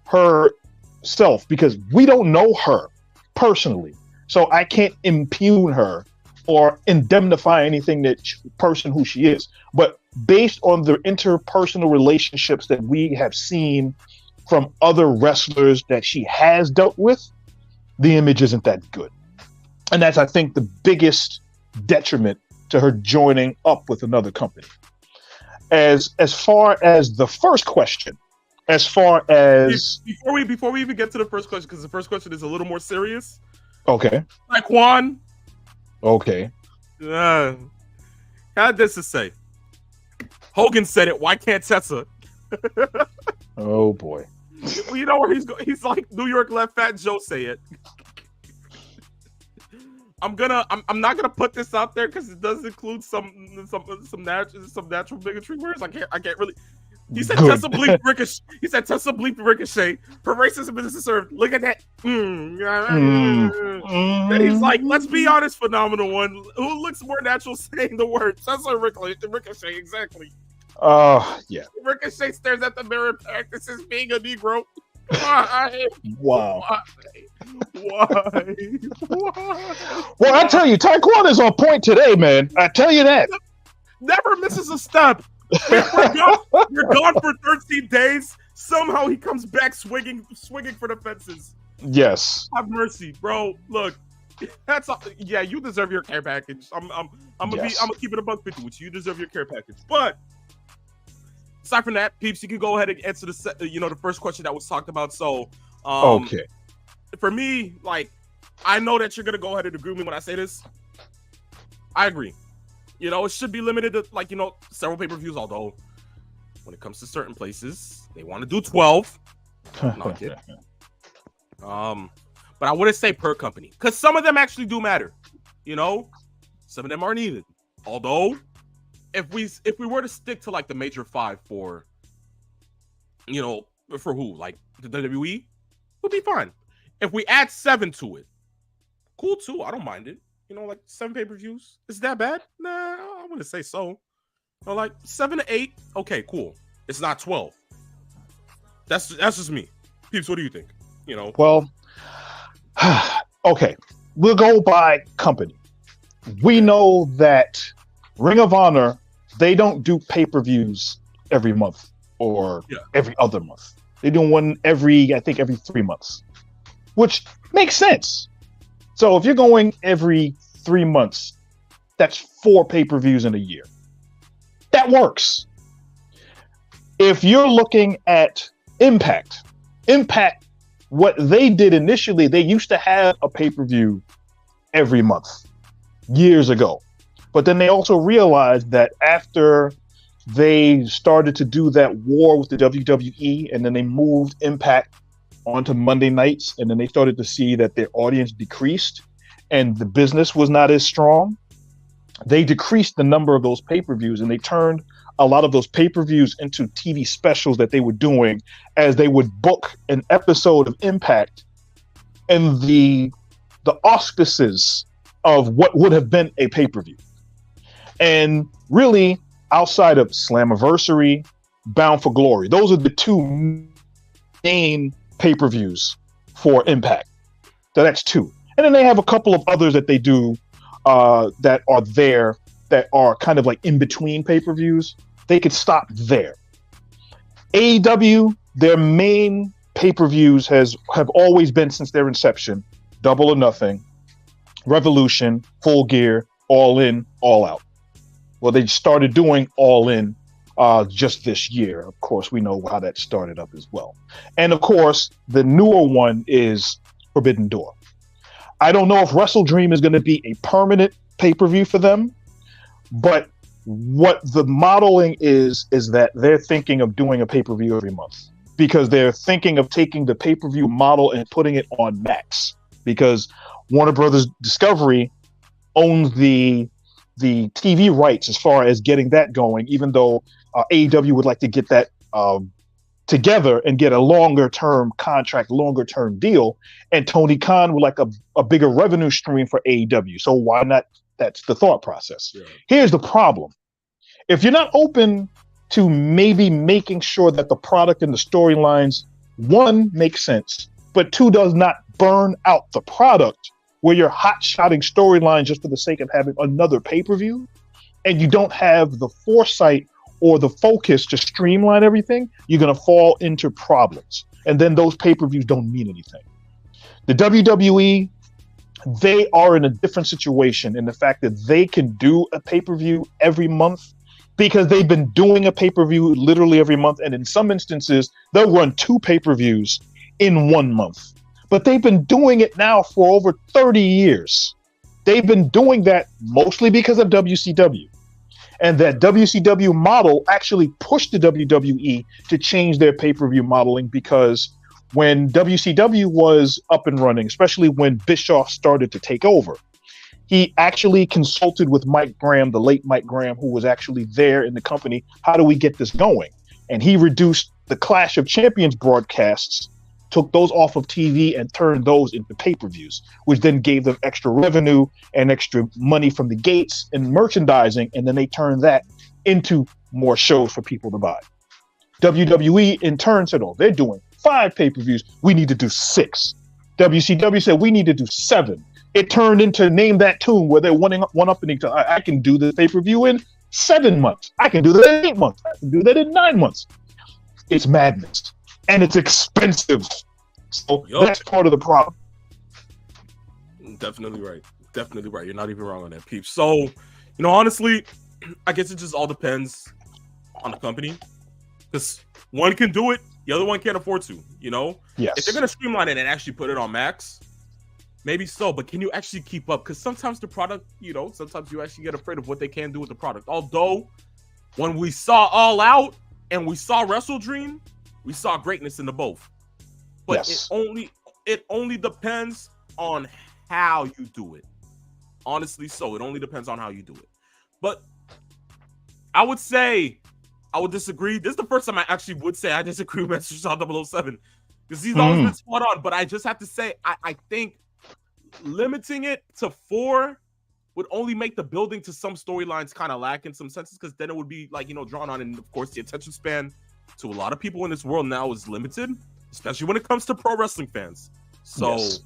[SPEAKER 3] herself, because we don't know her personally. So I can't impugn her or indemnify anything that person who she is. But based on the interpersonal relationships that we have seen from other wrestlers that she has dealt with, the image isn't that good. And that's, I think, the biggest detriment to her joining up with another company. As far as the first question, as far as
[SPEAKER 2] before we even get to the first question, because the first question is a little more serious.
[SPEAKER 3] Okay.
[SPEAKER 2] Taekwon.
[SPEAKER 3] Okay.
[SPEAKER 2] Had this to say. Hogan said it. Why can't Tessa?
[SPEAKER 3] Oh boy.
[SPEAKER 2] You know where he's going? He's like New York let Fat Joe say it. I'm not gonna put this out there because it does include some natural bigotry words. I can't really. He said
[SPEAKER 3] Good.
[SPEAKER 2] Tessa bleep Ricochet. He said Tessa bleep Ricochet. Her racism is deserved. Look at that. Then he's like, let's be honest, phenomenal one. Who looks more natural saying the word Tessa Ricochet? Exactly.
[SPEAKER 3] Yeah.
[SPEAKER 2] Ricochet stares at the mirror and practices being a Negro. Why?
[SPEAKER 3] Wow.
[SPEAKER 2] Why?
[SPEAKER 3] Well, I tell you, Taekwon is on point today, man. I tell you that.
[SPEAKER 2] Never misses a step. We're gone for 13 days. Somehow he comes back swinging for the fences.
[SPEAKER 3] Yes.
[SPEAKER 2] Have mercy, bro. Look, that's yeah. You deserve your care package. I'm gonna keep it a $150 with you. You deserve your care package. But aside from that, peeps, you can go ahead and answer the first question that was talked about. So,
[SPEAKER 3] Okay.
[SPEAKER 2] For me, like, I know that you're gonna go ahead and agree with me when I say this. I agree. It should be limited to several pay-per-views. Although, when it comes to certain places, they want to do 12. Not kidding. But I wouldn't say per company because some of them actually do matter. Some of them are needed. Although, if we were to stick to like the major 5 for who, like the WWE, would be fine. If we add 7 to it, cool too. I don't mind it. Like 7 pay-per-views. Is that bad? Nah, I wouldn't say so. Like 7 to 8. Okay, cool. It's not 12. That's just me. Peeps, what do you think?
[SPEAKER 3] Well, okay. We'll go by company. We know that Ring of Honor, they don't do pay-per-views every month or every other month. They do one every 3 months, which makes sense. So if you're going every 3 months, that's 4 pay-per-views in a year. That works. If you're looking at Impact what they did initially, they used to have a pay-per-view every month years ago. But then they also realized that after they started to do that war with the WWE, and then they moved Impact onto Monday nights, and then they started to see that their audience decreased and the business was not as strong, they decreased the number of those pay-per-views, and they turned a lot of those pay-per-views into TV specials that they were doing, as they would book an episode of Impact and the auspices of what would have been a pay-per-view. And really, outside of Slammiversary, Bound for Glory, those are the two main pay-per-views for Impact. So that's two. And then they have a couple of others that they do that are there, that are kind of like in between pay-per-views. They could stop there. AEW, their main pay-per-views have always been, since their inception, Double or Nothing, Revolution, Full Gear, All In, All Out. Well, they started doing All In just this year. Of course, we know how that started up as well. And of course, the newer one is Forbidden Door. I don't know if Wrestle Dream is going to be a permanent pay-per-view for them, but what the modeling is that they're thinking of doing a pay-per-view every month, because they're thinking of taking the pay-per-view model and putting it on Max, because Warner Brothers Discovery owns the TV rights as far as getting that going, even though AEW would like to get that together and get a longer-term contract, longer-term deal, and Tony Khan would like a bigger revenue stream for AEW. So why not? That's the thought process. Yeah. Here's the problem. If you're not open to maybe making sure that the product and the storylines, one, make sense, but two, does not burn out the product, where you're hot-shotting storylines just for the sake of having another pay-per-view, and you don't have the foresight or the focus to streamline everything, you're going to fall into problems. And then those pay-per-views don't mean anything. The WWE, they are in a different situation in the fact that they can do a pay-per-view every month, because they've been doing a pay-per-view literally every month. And in some instances, they'll run two pay-per-views in 1 month. But they've been doing it now for over 30 years. They've been doing that mostly because of WCW. And that WCW model actually pushed the WWE to change their pay-per-view modeling, because when WCW was up and running, especially when Bischoff started to take over, he actually consulted with Mike Graham, the late Mike Graham, who was actually there in the company. How do we get this going? And he reduced the Clash of Champions broadcasts, took those off of TV and turned those into pay-per-views, which then gave them extra revenue and extra money from the gates and merchandising. And then they turned that into more shows for people to buy. WWE in turn said, oh, they're doing 5 pay-per-views. We need to do 6. WCW said, we need to do 7. It turned into Name That Tune, where they're one up in each other. I can do the pay-per-view in 7 months. I can do that in 8 months. I can do that in 9 months. It's madness. And it's expensive. So that's part of the problem.
[SPEAKER 2] Definitely right. Definitely right. You're not even wrong on that, peeps. So, honestly, I guess it just all depends on the company. Because one can do it, the other one can't afford to,
[SPEAKER 3] Yes.
[SPEAKER 2] If they're going to streamline it and actually put it on Max, maybe so, but can you actually keep up? Because sometimes the product, sometimes you actually get afraid of what they can do with the product. Although, when we saw All Out and we saw Wrestle Dream, we saw greatness in the both. But
[SPEAKER 3] yes.
[SPEAKER 2] it only depends on how you do it. Honestly, so it only depends on how you do it. But I would disagree. This is the first time I actually would say I disagree with Mr. Shaw 007. Because he's always been spot on. But I just have to say, I think limiting it to 4 would only make the building to some storylines kind of lack in some senses, because then it would be drawn on. And of course, the attention span to a lot of people in this world now is limited, especially when it comes to pro wrestling fans. So,
[SPEAKER 3] yes.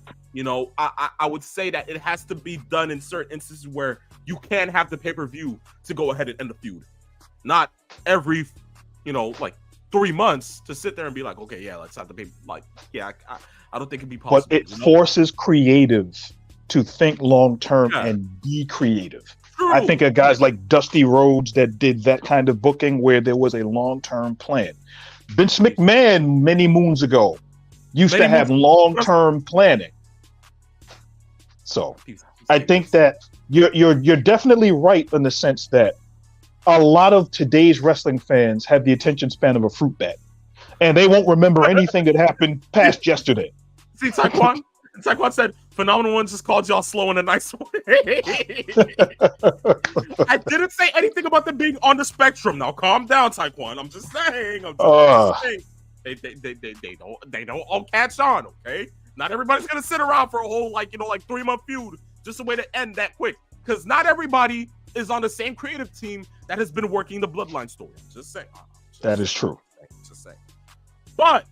[SPEAKER 2] I would say that it has to be done in certain instances where you can have the pay-per-view to go ahead and end the feud. Not every, 3 months to sit there and be like, okay, yeah, let's have the pay. I don't think it'd be possible.
[SPEAKER 3] But it forces creatives to think long-term and be creative. True. I think of guys like Dusty Rhodes that did that kind of booking where there was a long-term plan. Vince McMahon many moons ago used to have long-term planning. So I think that you're definitely right in the sense that a lot of today's wrestling fans have the attention span of a fruit bat, and they won't remember anything that happened past yesterday.
[SPEAKER 2] See, Taekwon said, Phenomenal One just called y'all slow in a nice way. I didn't say anything about them being on the spectrum. Now, calm down, Taekwon. I'm just saying. They don't all catch on, okay? Not everybody's going to sit around for a whole, 3-month feud just a way to end that quick. Because not everybody is on the same creative team that has been working the Bloodline story. Just saying.
[SPEAKER 3] That is true.
[SPEAKER 2] Just saying. But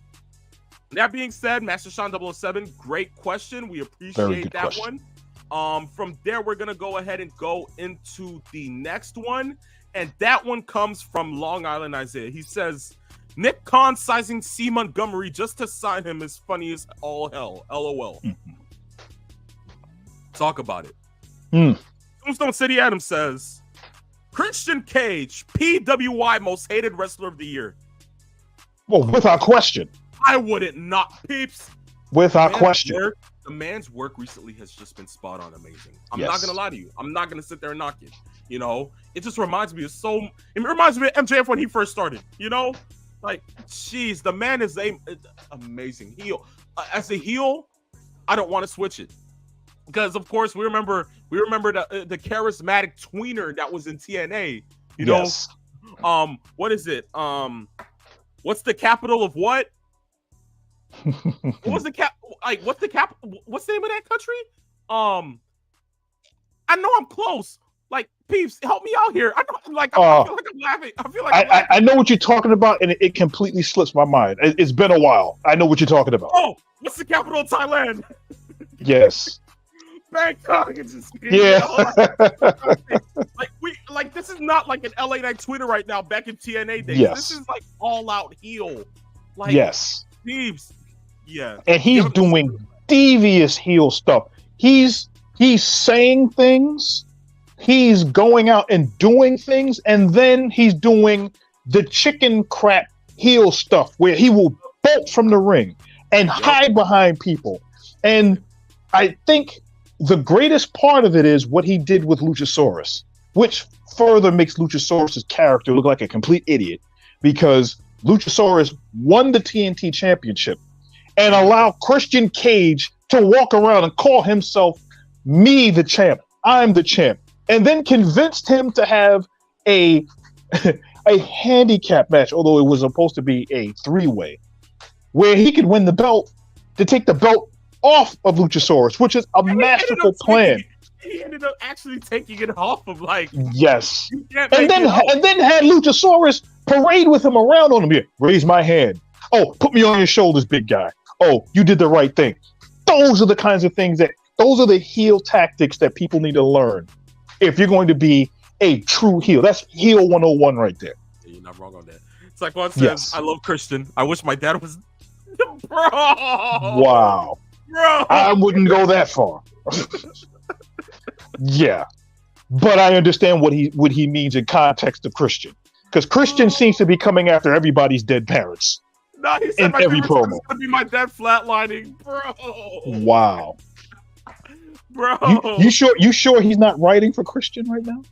[SPEAKER 2] that being said, Master Sean 007, great question. We appreciate that
[SPEAKER 3] question.
[SPEAKER 2] one. From there, we're gonna go ahead and go into the next one, and that one comes from Long Island Isaiah. He says, Nick Khan sizing C. Montgomery just to sign him is funny as all hell. LOL.
[SPEAKER 3] Mm-hmm.
[SPEAKER 2] Talk about it.
[SPEAKER 3] Mm.
[SPEAKER 2] Tombstone City Adams says, Christian Cage, PWI most hated wrestler of the year.
[SPEAKER 3] Well, without question.
[SPEAKER 2] I wouldn't not, peeps.
[SPEAKER 3] Without question.
[SPEAKER 2] The man's work recently has just been spot on amazing. I'm
[SPEAKER 3] Yes.
[SPEAKER 2] not gonna lie to you. I'm not gonna sit there and knock it. You know, it just reminds me of it reminds me of MJF when he first started. You know, like, jeez, the man is amazing heel. As a heel, I don't want to switch it because, of course, we remember the charismatic tweener that was in TNA. You know,
[SPEAKER 3] Yes.
[SPEAKER 2] What is it? What's the capital of what? What was the what's the name of that country? I know I'm close. Like, peeps, help me out here. I feel like I'm laughing.
[SPEAKER 3] I know what you're talking about, and it completely slips my mind. It's been a while. I know what you're talking about.
[SPEAKER 2] Oh, what's the capital of Thailand?
[SPEAKER 3] Yes.
[SPEAKER 2] Bangkok. It's just,
[SPEAKER 3] Yeah.
[SPEAKER 2] This is not like an LA Night Twitter right now back in TNA days.
[SPEAKER 3] Yes.
[SPEAKER 2] This is like all out heel. Like,
[SPEAKER 3] Yes.
[SPEAKER 2] peeps. Yeah.
[SPEAKER 3] And he's doing devious heel stuff. He's saying things, he's going out and doing things, and then he's doing the chicken crap heel stuff where he will bolt from the ring and hide behind people. And I think the greatest part of it is what he did with Luchasaurus, which further makes Luchasaurus' character look like a complete idiot, because Luchasaurus won the TNT championship and allowed Christian Cage to walk around and call himself me the champ. I'm the champ. And then convinced him to have a handicap match, although it was supposed to be a 3-way, where he could win the belt to take the belt off of Luchasaurus, which is a masterful plan.
[SPEAKER 2] He ended up actually taking it off of, like,
[SPEAKER 3] yes.
[SPEAKER 2] And
[SPEAKER 3] then had Luchasaurus parade with him around on him. Here, raise my hand. Oh, put me on your shoulders, big guy. Oh, you did the right thing. Those are the kinds of things those are the heel tactics that people need to learn if you're going to be a true heel. That's heel 101 right there.
[SPEAKER 2] You're not wrong on that. It's like one says,
[SPEAKER 3] Yes.
[SPEAKER 2] I love Christian. I wish my dad was. Bro.
[SPEAKER 3] Wow.
[SPEAKER 2] Bro.
[SPEAKER 3] I wouldn't go that far. Yeah. But I understand what he means in context of Christian. Because Christian seems to be coming after everybody's dead parents.
[SPEAKER 2] No, he said
[SPEAKER 3] in every promo.
[SPEAKER 2] It's gonna be my dad flatlining, bro.
[SPEAKER 3] Wow.
[SPEAKER 2] Bro.
[SPEAKER 3] You sure he's not writing for Christian right now?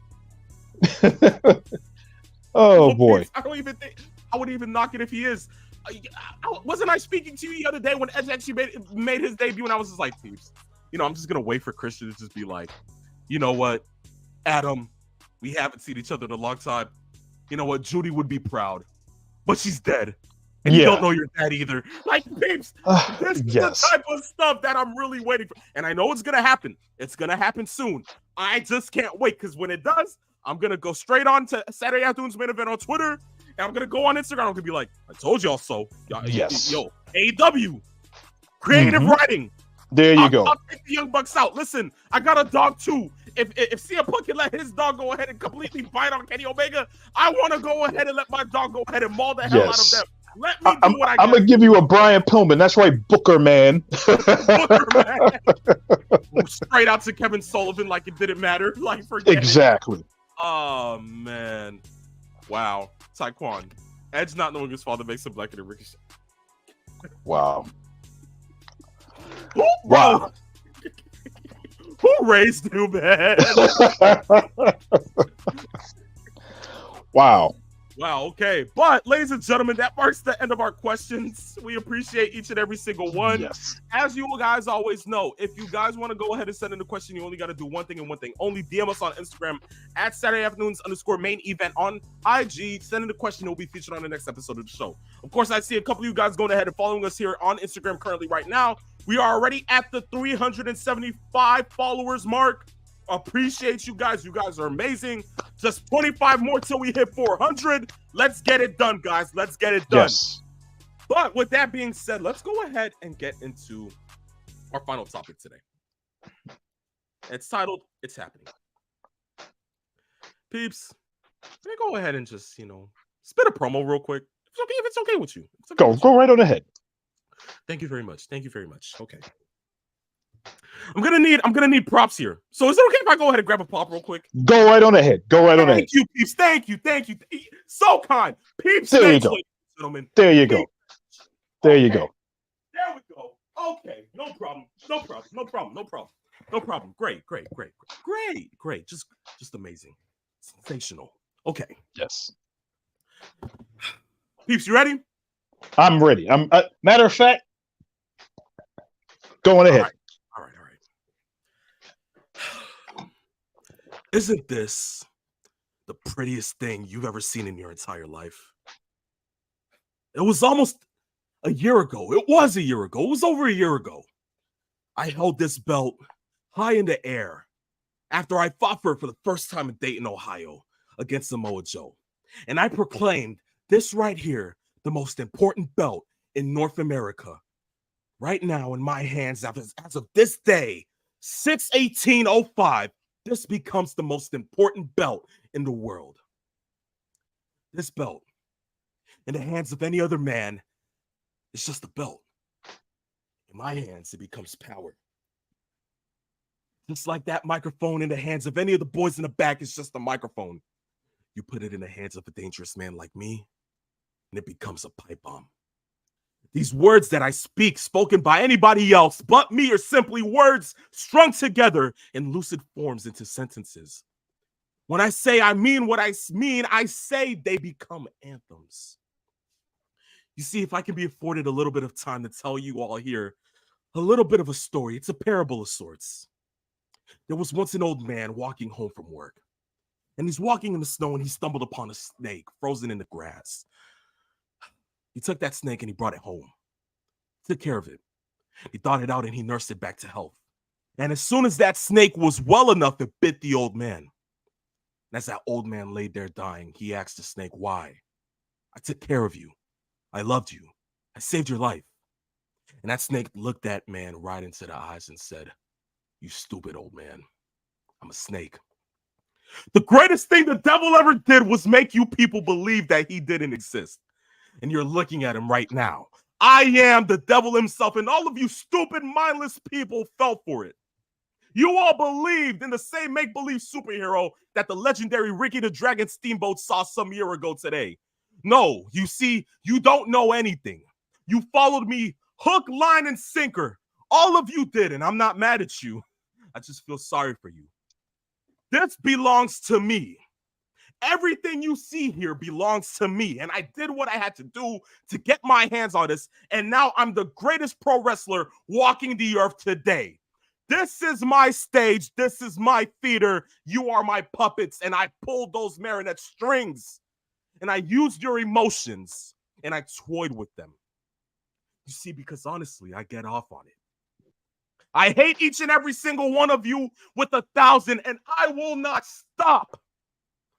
[SPEAKER 3] Oh boy.
[SPEAKER 2] I don't even think I would even knock it if he is. Wasn't I speaking to you the other day when Edge actually made his debut, and I was just like, peeps, I'm just gonna wait for Christian to just be like, you know what, Adam, we haven't seen each other in a long time. You know what, Judy would be proud, but she's dead. And you don't know your dad either. Like, peeps, this is the type of stuff that I'm really waiting for. And I know it's going to happen. It's going to happen soon. I just can't wait, because when it does, I'm going to go straight on to Saturday Afternoon's Main Event on Twitter, and I'm going to go on Instagram. I'm going to be like, I told y'all so.
[SPEAKER 3] Yes.
[SPEAKER 2] Yo, AW, creative writing.
[SPEAKER 3] There you go.
[SPEAKER 2] I'll take the Young Bucks out. Listen, I got a dog too. If CM Punk can let his dog go ahead and completely bite on Kenny Omega, I want to go ahead and let my dog go ahead and maul the hell out of them. Let me do what I got.
[SPEAKER 3] I'm going to give you a Brian Pillman. That's right, Booker Man.
[SPEAKER 2] Booker Man. Straight out to Kevin Sullivan like it didn't matter. Like, forget
[SPEAKER 3] exactly.
[SPEAKER 2] it. Oh, man. Wow. Taekwon. Edge not knowing his father makes him blacker than Ricochet.
[SPEAKER 3] Wow.
[SPEAKER 2] Who, bro?
[SPEAKER 3] Wow.
[SPEAKER 2] Who raised you, man?
[SPEAKER 3] Wow.
[SPEAKER 2] Wow, okay. But, ladies and gentlemen, that marks the end of our questions. We appreciate each and every single one.
[SPEAKER 3] Yes.
[SPEAKER 2] As you guys always know, if you guys want to go ahead and send in a question, you only got to do one thing and one thing only. DM us on Instagram at Saturday Afternoons _main event on IG. Send in a question, it will be featured on the next episode of the show. Of course, I see a couple of you guys going ahead and following us here on Instagram currently right now. We are already at the 375 followers mark. Appreciate you guys. You guys are amazing. Just 25 more till we hit 400. Let's get it done, guys. Let's get it done.
[SPEAKER 3] Yes.
[SPEAKER 2] But with that being said, let's go ahead and get into our final topic today. It's titled, It's Happening. Peeps, can I go ahead and just, spit a promo real quick? If it's okay with you. It's okay with you.
[SPEAKER 3] Go right on ahead.
[SPEAKER 2] Thank you very much. Thank you very much. Okay. I'm gonna need props here. So is it okay if I go ahead and grab a pop real quick?
[SPEAKER 3] Go right on ahead. Go right on ahead.
[SPEAKER 2] Thank you, Peeps. Thank you. So kind. Peeps,
[SPEAKER 3] There you
[SPEAKER 2] thanks,
[SPEAKER 3] go.
[SPEAKER 2] ladies and gentlemen.
[SPEAKER 3] There you go. There you go.
[SPEAKER 2] There we go. Okay, no problem. Great. Just amazing. Sensational. Okay.
[SPEAKER 3] Yes.
[SPEAKER 2] Peeps, you ready?
[SPEAKER 3] I'm ready. Matter of fact, going ahead.
[SPEAKER 2] All right. Isn't this the prettiest thing you've ever seen in your entire life? It was almost a year ago. It was a year ago. It was over a year ago. I held this belt high in the air after I fought for it for the first time in Dayton, Ohio against Samoa Joe. And I proclaimed this right here, the most important belt in North America. Right now in my hands, as of this day, 6/18/05, this becomes the most important belt in the world. This belt, in the hands of any other man, is just a belt. In my hands, it becomes power. Just like that microphone in the hands of any of the boys in the back is just a microphone. You put it in the hands of a dangerous man like me, and it becomes a pipe bomb. These words that I speak, spoken by anybody else but me, are simply words strung together in lucid forms into sentences. When I say I mean what I mean, I say they become anthems. You see, if I can be afforded a little bit of time to tell you all here a little bit of a story, it's a parable of sorts. There was once an old man walking home from work, and he's walking in the snow and he stumbled upon a snake frozen in the grass. He took that snake and he brought it home. Took care of it. He thawed it out and he nursed it back to health. And as soon as that snake was well enough, it bit the old man. And as that old man laid there dying, he asked the snake, why? I took care of you. I loved you. I saved your life. And that snake looked that man right into the eyes and said, you stupid old man. I'm a snake. The greatest thing the devil ever did was make you people believe that he didn't exist. And you're looking at him right now. I am the devil himself, and all of you stupid, mindless people fell for it. You all believed in the same make-believe superhero that the legendary Ricky the Dragon Steamboat saw some year ago today. No, you see, you don't know anything. You followed me hook, line, and sinker. All of you did, and I'm not mad at you. I just feel sorry for you. This belongs to me. Everything you see here belongs to me, and I did what I had to do to get my hands on this, and now I'm the greatest pro wrestler walking the earth today. This is my stage. This is my theater. You are my puppets, and I pulled those marionette strings, and I used your emotions, and I toyed with them. You see, because honestly, I get off on it. I hate each and every single one of you with 1,000, and I will not stop.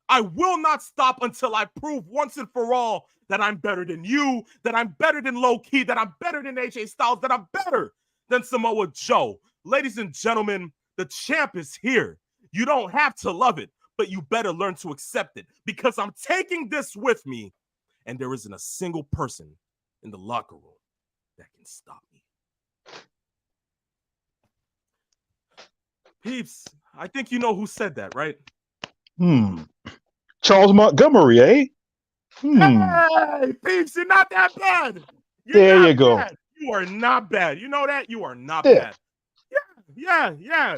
[SPEAKER 2] I will not stop until I prove once and for all that I'm better than you, that I'm better than Low Key, that I'm better than AJ Styles, that I'm better than Samoa Joe. Ladies and gentlemen, the champ is here. You don't have to love it, but you better learn to accept it, because I'm taking this with me, and there isn't a single person in the locker room that can stop me. Peeps, I think you know who said that, right?
[SPEAKER 3] Charles Montgomery, eh?
[SPEAKER 2] Hey, Peeps, you're not that bad.
[SPEAKER 3] There you go.
[SPEAKER 2] You are not bad. You know that? You are not
[SPEAKER 3] Yeah.
[SPEAKER 2] bad. Yeah.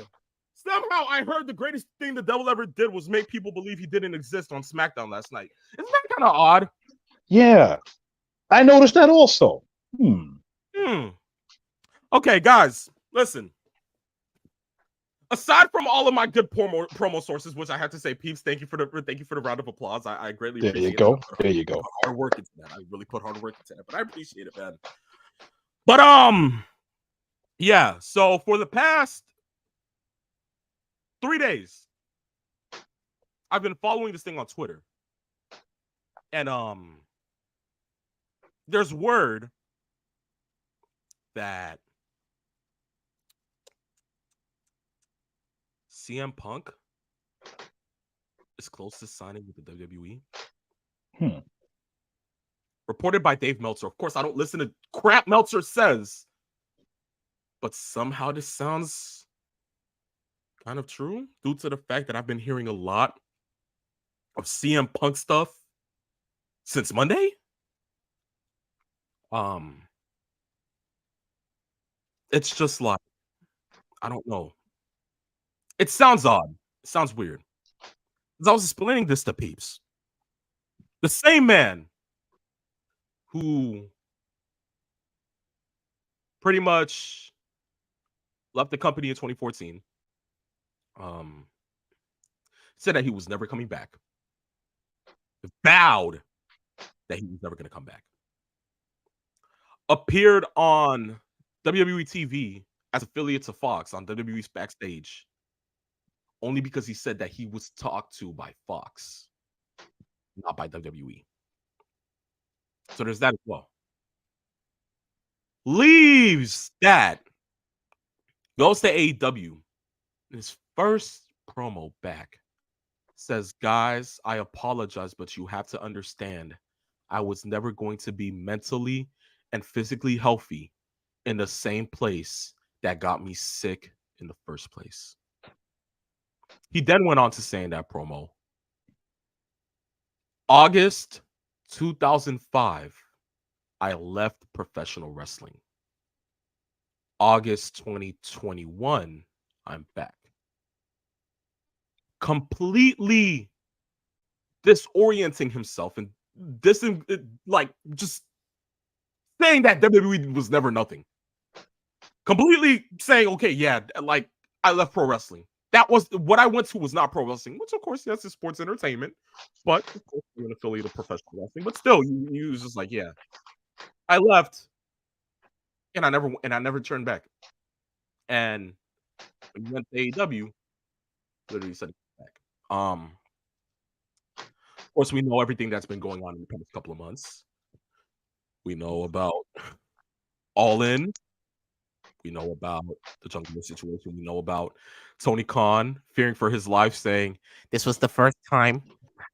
[SPEAKER 2] Somehow I heard the greatest thing the devil ever did was make people believe he didn't exist on SmackDown last night. Isn't that kind of odd?
[SPEAKER 3] Yeah. I noticed that also.
[SPEAKER 2] Okay, guys, listen. Aside from all of my good promo sources, which I have to say, peeps, thank you for the round of applause. I greatly
[SPEAKER 3] There
[SPEAKER 2] appreciate
[SPEAKER 3] you go.
[SPEAKER 2] it.
[SPEAKER 3] There you go.
[SPEAKER 2] I put hard work into that. I really put hard work into that, but I appreciate it, man. But yeah. So for the past 3 days, I've been following this thing on Twitter, and there's word that CM Punk is close to signing with the WWE. Reported by Dave Meltzer. Of course, I don't listen to crap Meltzer says, but somehow this sounds kind of true due to the fact that I've been hearing a lot of CM Punk stuff since Monday. It's just like, I don't know. It sounds odd. It sounds weird. As I was explaining this to peeps, the same man who pretty much left the company in 2014, said that he was never coming back. Vowed that he was never going to come back. Appeared on WWE TV as affiliates of Fox on WWE's Backstage, only because he said that he was talked to by Fox, not by WWE. So there's that as well. Leaves that, goes to AEW. His first promo back says, guys, I apologize, but you have to understand, I was never going to be mentally and physically healthy in the same place that got me sick in the first place. He then went on to say in that promo, August 2005, I left professional wrestling. August 2021, I'm back. Completely disorienting himself and just saying that WWE was never nothing. Completely saying, okay, yeah, like I left pro wrestling. That was what I went to was not pro wrestling, which of course, yes, is sports entertainment, but of course, you're an affiliate of professional wrestling. But still, you was just like, yeah, I left, and I never turned back. And when you went to AEW, literally said back. Of course, we know everything that's been going on in the past couple of months. We know about All In. We know about the Jungle situation. We know about Tony Khan fearing for his life, saying, this was the first time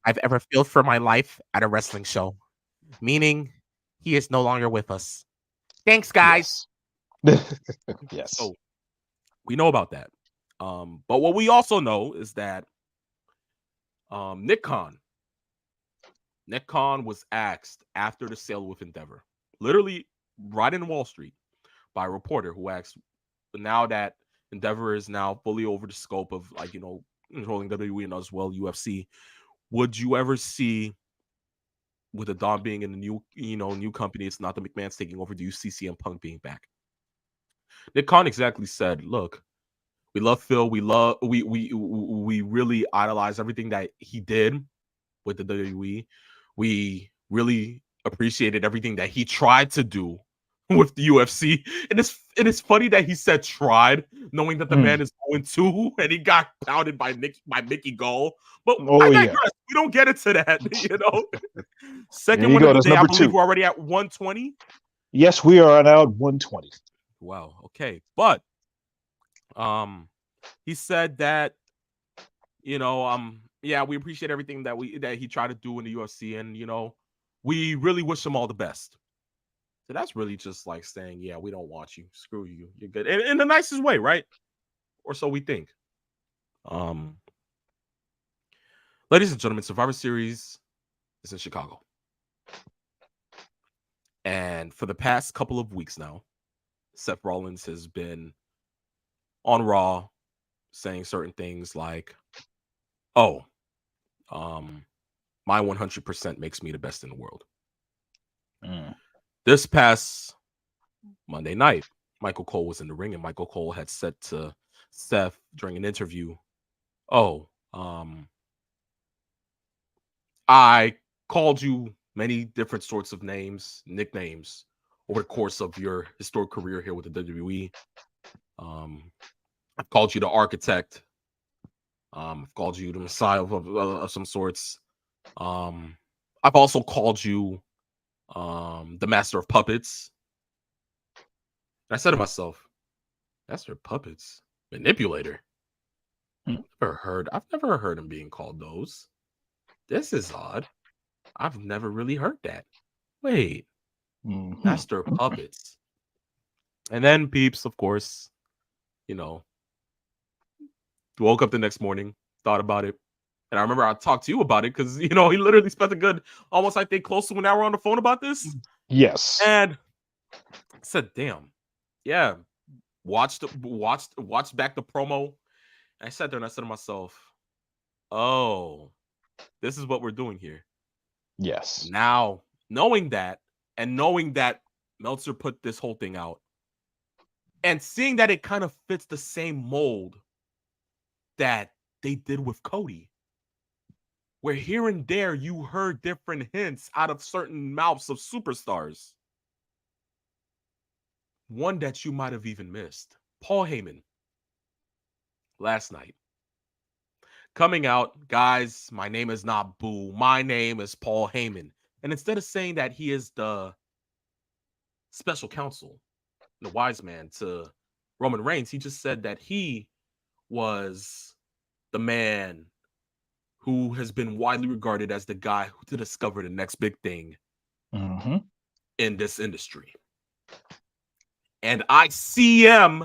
[SPEAKER 2] I've ever feared for my life at a wrestling show. Meaning, he is no longer with us. Thanks, guys.
[SPEAKER 3] Yes.
[SPEAKER 2] So, we know about that. But what we also know is that Nick Khan was asked after the sale with Endeavor, literally right in Wall Street, by a reporter who asked, now that Endeavor is now fully over the scope of controlling WWE and as well UFC, would you ever see, with the Dom being in the new company, it's not the McMahon's taking over, do you see CM Punk being back? Nick Khan exactly said, look, we love Phil, we really idolize everything that he did with the WWE. We really appreciated everything that he tried to do with the UFC. And it's funny that he said tried, knowing that the man is 0-2 and he got pounded by Mickey Gall. But I digress. We don't get into that, Second one of the day, I believe we're already at 120.
[SPEAKER 3] Yes, we are now at 120.
[SPEAKER 2] Wow. Okay. But he said that, yeah, we appreciate everything that he tried to do in the UFC, and we really wish him all the best. So that's really just like saying, yeah, we don't want you. Screw you. You're good. In the nicest way, right? Or so we think. Ladies and gentlemen, Survivor Series is in Chicago. And for the past couple of weeks now, Seth Rollins has been on Raw saying certain things like, "Oh, my 100% makes me the best in the world."
[SPEAKER 3] Mm.
[SPEAKER 2] This past Monday night, Michael Cole was in the ring, and Michael Cole had said to Seth during an interview, "Oh, I called you many different sorts of names, nicknames over the course of your historic career here with the WWE. I've called you the architect. I've called you the messiah of some sorts. I've also called you the master of puppets." And I said to myself, master of puppets, manipulator.
[SPEAKER 3] Hmm.
[SPEAKER 2] I've never heard him being called those. This is odd. I've never really heard that. Wait,
[SPEAKER 3] Mhm.
[SPEAKER 2] master of puppets. And then peeps, of course, you know, woke up the next morning, thought about it. And I remember I talked to you about it because, he literally spent a good, almost I think, close to an hour on the phone about this.
[SPEAKER 3] Yes.
[SPEAKER 2] And I said, damn, yeah, watched back the promo. And I sat there and I said to myself, oh, this is what we're doing here.
[SPEAKER 3] Yes.
[SPEAKER 2] Now, knowing that, and knowing that Meltzer put this whole thing out, and seeing that it kind of fits the same mold that they did with Cody, where here and there you heard different hints out of certain mouths of superstars. One that you might have even missed, Paul Heyman, last night. Coming out, guys, my name is not Boo. My name is Paul Heyman. And instead of saying that he is the special counsel, the wise man to Roman Reigns, he just said that he was the man who has been widely regarded as the guy to discover the next big thing
[SPEAKER 3] Mm-hmm.
[SPEAKER 2] in this industry. And I see him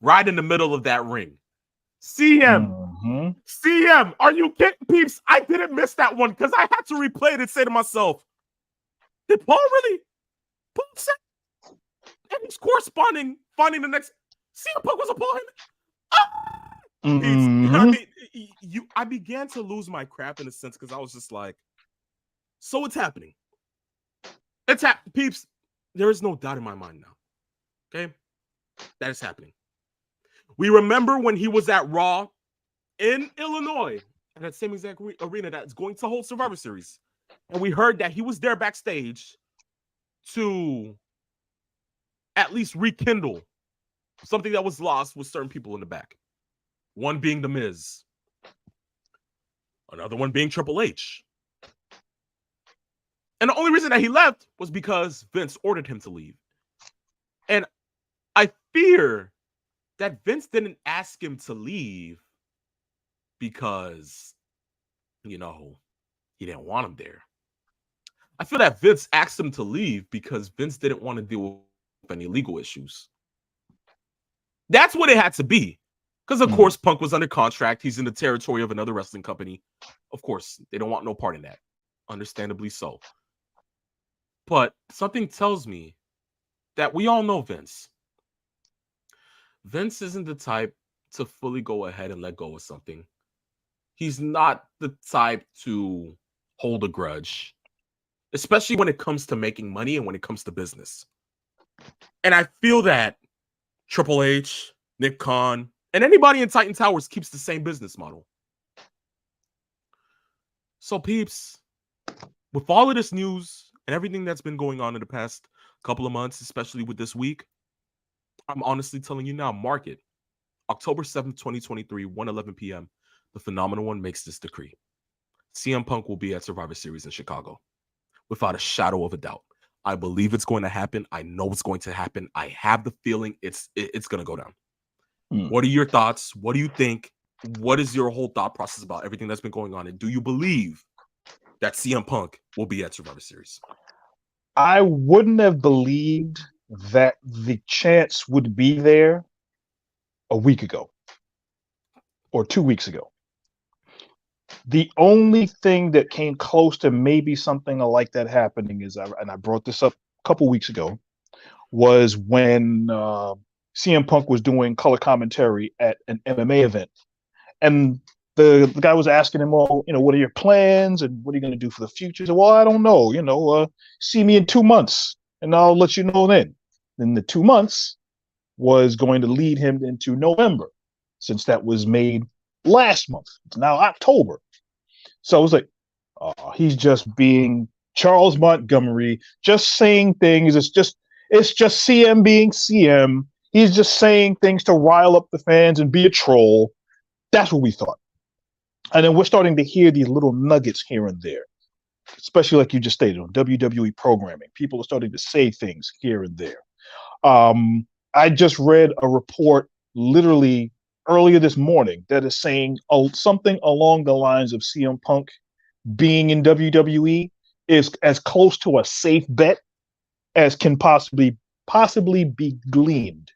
[SPEAKER 2] right in the middle of that ring. CM.
[SPEAKER 3] Mm-hmm.
[SPEAKER 2] CM. Are you kidding, peeps? I didn't miss that one because I had to replay it and say to myself, did Paul really Paul said? And he's corresponding, finding the next CM Punk was a Paul Heyman. Ah! Peeps,
[SPEAKER 3] Mm-hmm.
[SPEAKER 2] I began to lose my crap in a sense because I was just like, so it's happening. Peeps, there is no doubt in my mind now. Okay? That is happening. We remember when he was at Raw in Illinois, at that same exact arena that's going to hold Survivor Series. And we heard that he was there backstage to at least rekindle something that was lost with certain people in the back. One being The Miz. Another one being Triple H. And the only reason that he left was because Vince ordered him to leave. And I fear that Vince didn't ask him to leave because, he didn't want him there. I feel that Vince asked him to leave because Vince didn't want to deal with any legal issues. That's what it had to be. Because, of course, Punk was under contract. He's in the territory of another wrestling company. Of course, they don't want no part in that. Understandably so. But something tells me that we all know Vince. Vince isn't the type to fully go ahead and let go of something. He's not the type to hold a grudge, especially when it comes to making money and when it comes to business. And I feel that Triple H, Nick Khan, and anybody in Titan Towers keeps the same business model. So, peeps, with all of this news and everything that's been going on in the past couple of months, especially with this week, I'm honestly telling you now, mark it. October 7th, 2023, 1:11 p.m., the Phenomenal One makes this decree. CM Punk will be at Survivor Series in Chicago. Without a shadow of a doubt. I believe it's going to happen. I know it's going to happen. I have the feeling it's going to go down. What are your thoughts? What do you think? What is your whole thought process about everything that's been going on? And do you believe that CM Punk will be at Survivor Series?
[SPEAKER 3] I wouldn't have believed that the chance would be there a week ago or 2 weeks ago. The only thing that came close to maybe something like that happening is, and I brought this up a couple weeks ago, was when CM Punk was doing color commentary at an MMA event, and the guy was asking him, "Well, what are your plans and what are you going to do for the future?" He said, "Well, I don't know. See me in 2 months, and I'll let you know then." Then the 2 months was going to lead him into November, since that was made last month. It's now October. So I was like, oh, he's just being Charles Montgomery, just saying things. It's just CM being CM. He's just saying things to rile up the fans and be a troll. That's what we thought. And then we're starting to hear these little nuggets here and there, especially like you just stated on WWE programming. People are starting to say things here and there. I just read a report literally earlier this morning that is saying something along the lines of CM Punk being in WWE is as close to a safe bet as can possibly be gleaned.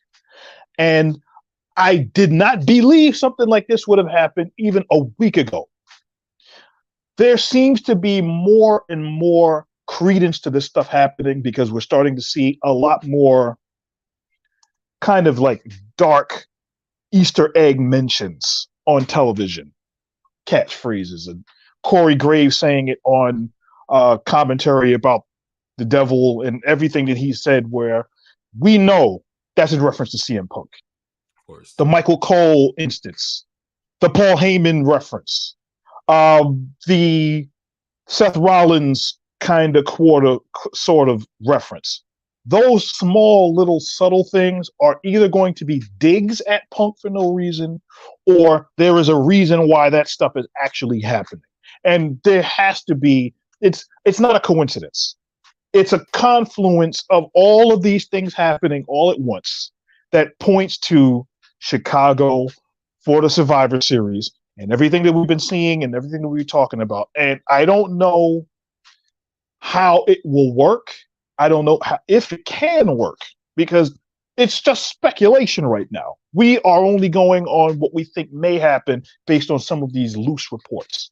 [SPEAKER 3] And I did not believe something like this would have happened even a week ago. There seems to be more and more credence to this stuff happening because we're starting to see a lot more kind of like dark Easter egg mentions on television, catchphrases, and Corey Graves saying it on commentary about the devil and everything that he said, where we know that's in reference to CM Punk.
[SPEAKER 2] Of course.
[SPEAKER 3] The Michael Cole instance, the Paul Heyman reference, the Seth Rollins kind of sort of reference. Those small little subtle things are either going to be digs at Punk for no reason, or there is a reason why that stuff is actually happening. And there has to be, it's not a coincidence. It's a confluence of all of these things happening all at once that points to Chicago for the Survivor Series and everything that we've been seeing and everything that we're talking about. And I don't know how it will work. I don't know if it can work, because it's just speculation right now. We are only going on what we think may happen based on some of these loose reports.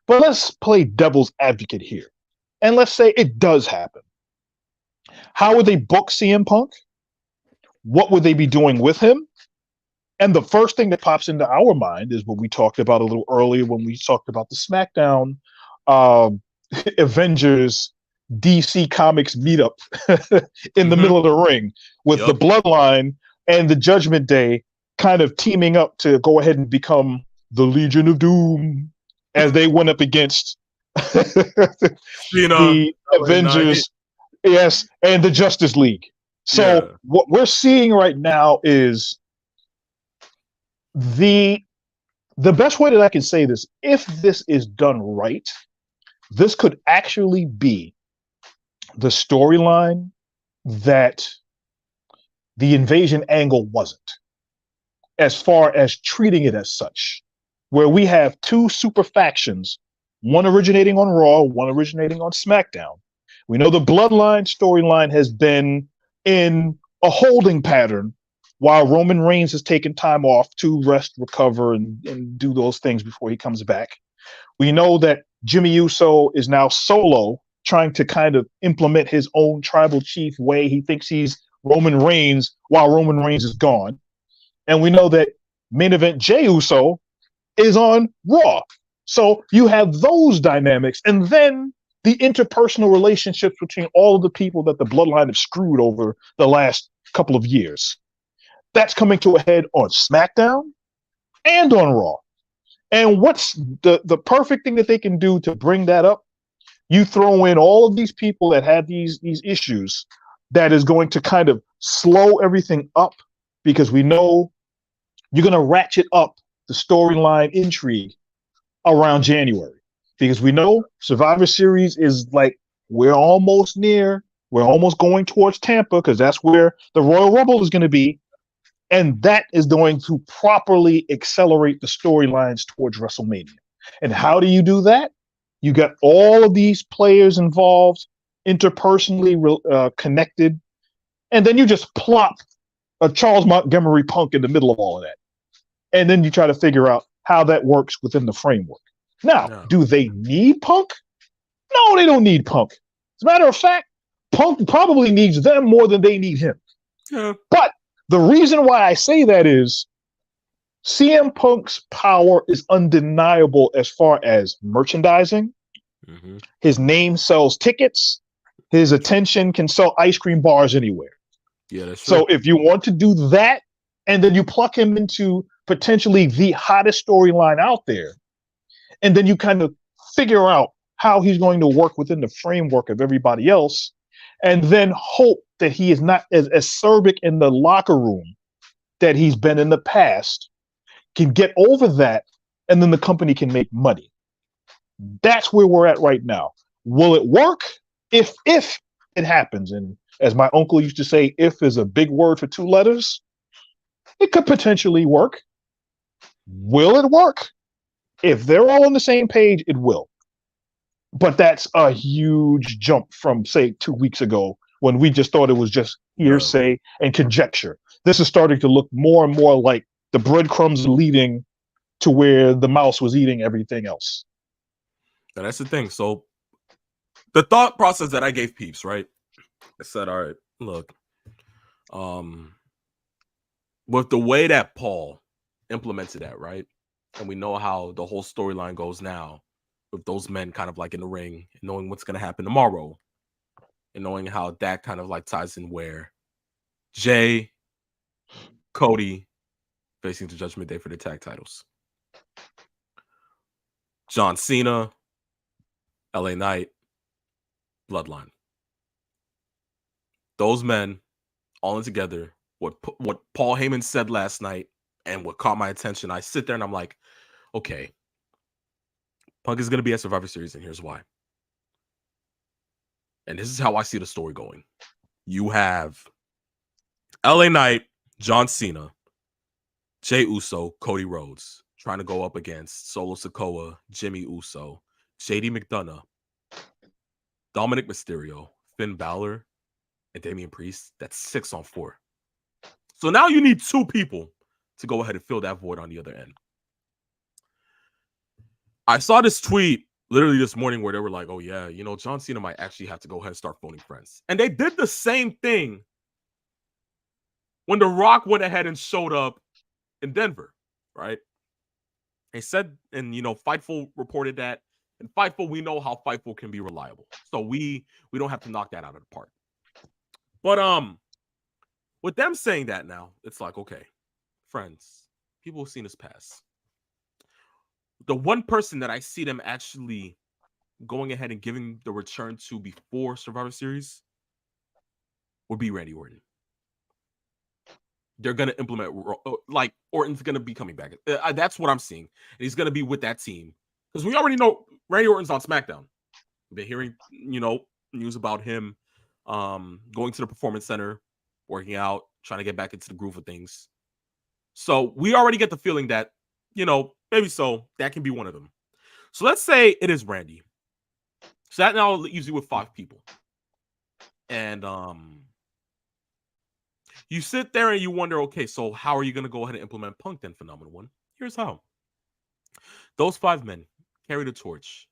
[SPEAKER 3] But let's play devil's advocate here. And let's say it does happen. How would they book CM Punk? What would they be doing with him? And the first thing that pops into our mind is what we talked about a little earlier when we talked about the SmackDown Avengers DC Comics meetup in the middle of the ring with the Bloodline and the Judgment Day kind of teaming up to go ahead and become the Legion of Doom as they went up against the Avengers, yes, and the Justice League. So what we're seeing right now is the best way that I can say this, if this is done right, this could actually be the storyline that the Invasion angle wasn't, as far as treating it as such, where we have two super factions, one originating on Raw, one originating on SmackDown. We know the Bloodline storyline has been in a holding pattern while Roman Reigns has taken time off to rest, recover, and do those things before he comes back. We know that Jimmy Uso is now solo, trying to kind of implement his own tribal chief way. He thinks he's Roman Reigns while Roman Reigns is gone. And we know that main event Jey Uso is on Raw. So you have those dynamics. And then the interpersonal relationships between all of the people that the Bloodline have screwed over the last couple of years. That's coming to a head on SmackDown and on Raw. And what's the perfect thing that they can do to bring that up? You throw in all of these people that had these issues that is going to kind of slow everything up, because we know you're going to ratchet up the storyline intrigue around January, because we know Survivor Series is like, we're almost near. We're almost going towards Tampa, because that's where the Royal Rumble is going to be. And that is going to properly accelerate the storylines towards WrestleMania. And how do you do that? You got all of these players involved, interpersonally connected, and then you just plop a Charles Montgomery Punk in the middle of all of that. And then you try to figure out how that works within the framework. Now, do they need Punk? No, they don't need Punk. As a matter of fact, Punk probably needs them more than they need him.
[SPEAKER 2] Yeah.
[SPEAKER 3] But the reason why I say that is CM Punk's power is undeniable as far as merchandising.
[SPEAKER 2] Mm-hmm.
[SPEAKER 3] His name sells tickets. His attention can sell ice cream bars anywhere.
[SPEAKER 2] Yeah, that's true.
[SPEAKER 3] So if you want to do that, and then you pluck him into potentially the hottest storyline out there, and then you kind of figure out how he's going to work within the framework of everybody else, and then hope that he is not as acerbic in the locker room that he's been in the past, can get over that, and then the company can make money. That's where we're at right now. Will it work? If it happens, and as my uncle used to say, if is a big word for two letters, it could potentially work. Will it work? If they're all on the same page, it will. But that's a huge jump from, say, 2 weeks ago when we just thought it was just hearsay and conjecture. This is starting to look more and more like the breadcrumbs leading to where the mouse was eating everything else.
[SPEAKER 2] And that's the thing. So the thought process that I gave peeps, right? I said, all right, look, with the way that Paul implemented that, right? And we know how the whole storyline goes now with those men kind of like in the ring, knowing what's going to happen tomorrow, and knowing how that kind of like ties in where Jay, Cody facing the Judgment Day for the tag titles. John Cena, LA Knight, Bloodline. Those men all in together. What Paul Heyman said last night and what caught my attention, I sit there and I'm like, okay, Punk is going to be at Survivor Series, and here's why. And this is how I see the story going. You have LA Knight, John Cena, Jey Uso, Cody Rhodes trying to go up against Solo Sikoa, Jimmy Uso, JD McDonough, Dominic Mysterio, Finn Balor, and Damian Priest. That's 6 on 4. So now you need 2 people to go ahead and fill that void on the other end. I saw this tweet literally this morning where they were like, oh yeah, you know, John Cena might actually have to go ahead and start phoning friends. And they did the same thing when The Rock went ahead and showed up in Denver, right? They said, and you know, Fightful reported that. And Fightful, we know how Fightful can be reliable. So we don't have to knock that out of the park. But with them saying that now, it's like, okay, friends, people have seen us pass. The one person that I see them actually going ahead and giving the return to before Survivor Series would be Randy Orton. They're going to implement, like, Orton's going to be coming back. That's what I'm seeing. And he's going to be with that team. Because we already know Randy Orton's on SmackDown. We've been hearing, you know, news about him going to the Performance Center, working out, trying to get back into the groove of things. So we already get the feeling that, you know, maybe so, that can be one of them. So let's say it is Randy. So that now leaves you with 5 people. And you sit there and you wonder, okay, so how are you going to go ahead and implement Punk then, Phenomenal One? Here's how. Those 5 men carry the torch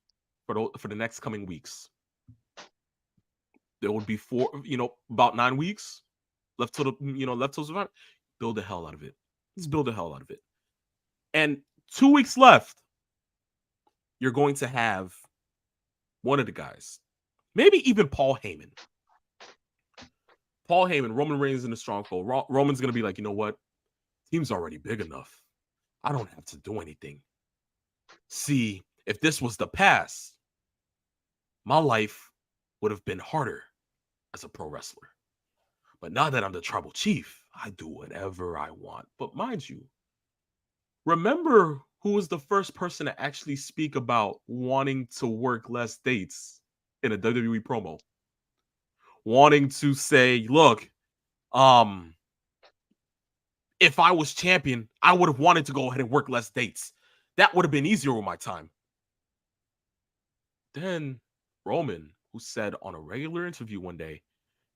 [SPEAKER 2] for the next coming weeks. There would be 4, you know, about 9 weeks left till Survivor. Build the hell out of it. Let's build the hell out of it. And 2 weeks left, you're going to have one of the guys, maybe even Paul Heyman. Paul Heyman, Roman Reigns in the stronghold. Roman's going to be like, you know what? Team's already big enough. I don't have to do anything. See, if this was the past, my life would have been harder as a pro wrestler. But now that I'm the tribal chief, I do whatever I want. But mind you, remember who was the first person to actually speak about wanting to work less dates in a WWE promo? Wanting to say, look, if I was champion, I would have wanted to go ahead and work less dates. That would have been easier with my time. Then Roman, who said on a regular interview one day,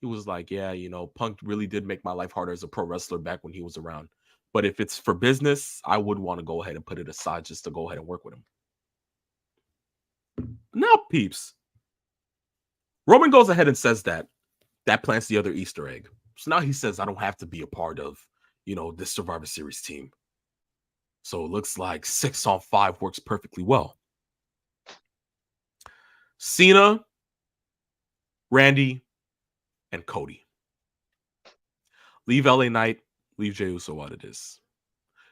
[SPEAKER 2] he was like, yeah, you know, Punk really did make my life harder as a pro wrestler back when he was around. But if it's for business, I would want to go ahead and put it aside just to go ahead and work with him. Now, peeps, Roman goes ahead and says that. That plants the other Easter egg. So now he says, I don't have to be a part of, this Survivor Series team. So it looks like 6-on-5 works perfectly well. Cena, Randy, and Cody. Leave LA Knight, leave Jey Uso out of this.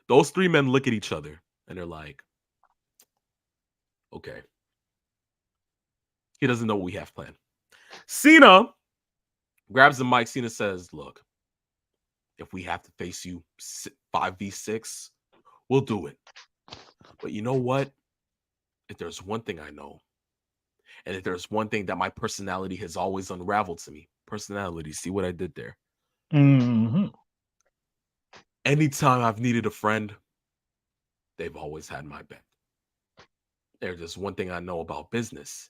[SPEAKER 2] Those three men look at each other and they're like, okay. He doesn't know what we have planned. Cena grabs the mic. Cena says, look, if we have to face you 5v6, we'll do it. But you know what? If there's one thing I know, and if there's one thing that my personality has always unraveled to me, personality, see what I did there?
[SPEAKER 3] Mm-hmm.
[SPEAKER 2] Anytime I've needed a friend, they've always had my back. There's just one thing I know about business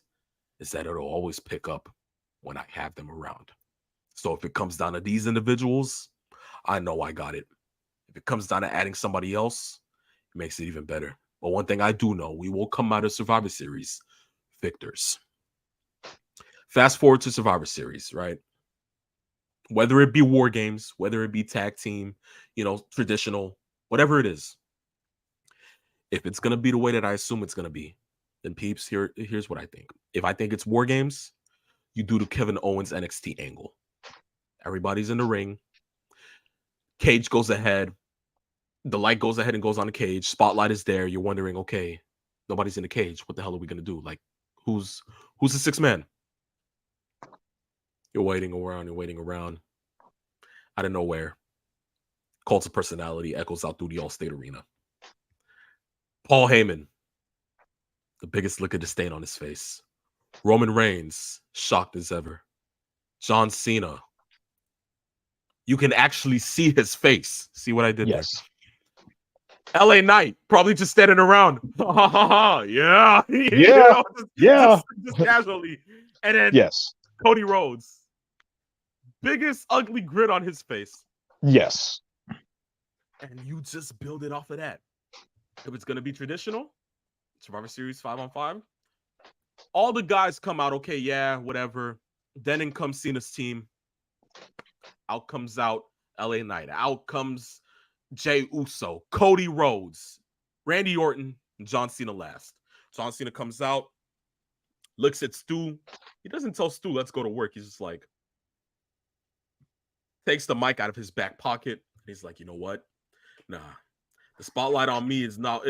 [SPEAKER 2] is that it'll always pick up when I have them around. So if it comes down to these individuals, I know I got it. If it comes down to adding somebody else, it makes it even better. But one thing I do know, we will come out of Survivor Series victors. Fast forward to Survivor Series, right? Whether it be War Games, whether it be tag team, traditional, whatever it is. If it's going to be the way that I assume it's going to be, then peeps, here's what I think. If I think it's War Games, you do the Kevin Owens NXT angle. Everybody's in the ring. Cage goes ahead. The light goes ahead and goes on the cage. Spotlight is there. You're wondering, okay, nobody's in the cage. What the hell are we going to do? Like, who's the sixth man? You're waiting around. Out of nowhere, Cult of Personality echoes out through the Allstate Arena. Paul Heyman, the biggest lick of disdain on his face. Roman Reigns, shocked as ever. John Cena, you can actually see his face. See what I did
[SPEAKER 3] Yes.
[SPEAKER 2] there? LA Knight, probably just standing around. Yeah.
[SPEAKER 3] Yeah.
[SPEAKER 2] Just casually. And then
[SPEAKER 3] Yes.
[SPEAKER 2] Cody Rhodes, biggest ugly grin on his face.
[SPEAKER 3] Yes.
[SPEAKER 2] And you just build it off of that. If it's going to be traditional, Survivor Series 5-on-5, all the guys come out, okay, yeah, whatever. Then in comes Cena's team. Out comes out LA Knight. Out comes Jey Uso, Cody Rhodes, Randy Orton, and John Cena last. John Cena comes out, looks at Stu. He doesn't tell Stu, let's go to work. He's just like, takes the mic out of his back pocket. He's like, you know what? Nah, the spotlight on me is not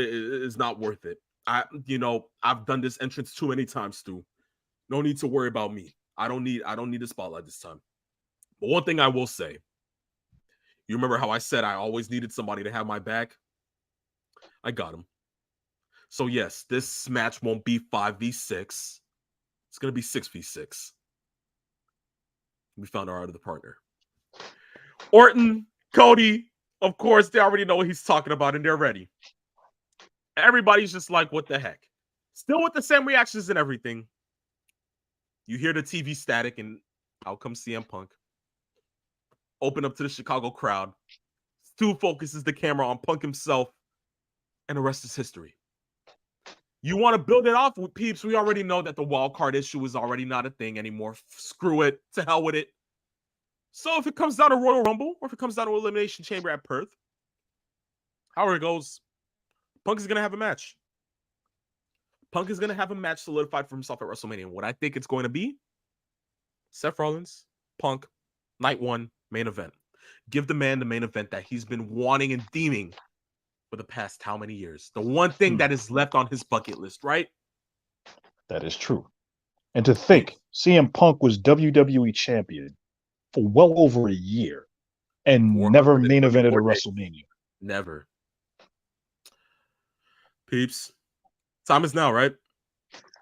[SPEAKER 2] worth it. I've done this entrance too many times, Stu. No need to worry about me. I don't need the spotlight this time. But one thing I will say, you remember how I said I always needed somebody to have my back? I got him. So yes, this match won't be 5v6. It's going to be 6v6. We found our other partner. Orton, Cody, of course, they already know what he's talking about and they're ready. Everybody's just like, what the heck? Still with the same reactions and everything. You hear the TV static and out comes CM Punk. Open up to the Chicago crowd. Stu focuses the camera on Punk himself, and the rest is history. You want to build it off with peeps? We already know that the wild card issue is already not a thing anymore. Screw it. To hell with it. So if it comes down to Royal Rumble, or if it comes down to Elimination Chamber at Perth, however it goes, Punk is going to have a match. Punk is going to have a match solidified for himself at WrestleMania. What I think it's going to be, Seth Rollins, Punk, Night 1, main event. Give the man the main event that he's been wanting and theming for the past how many years? The one thing that is left on his bucket list, right?
[SPEAKER 3] That is true. And to think, CM Punk was WWE champion for well over a year and never main evented a WrestleMania.
[SPEAKER 2] Never. Peeps, time is now, right?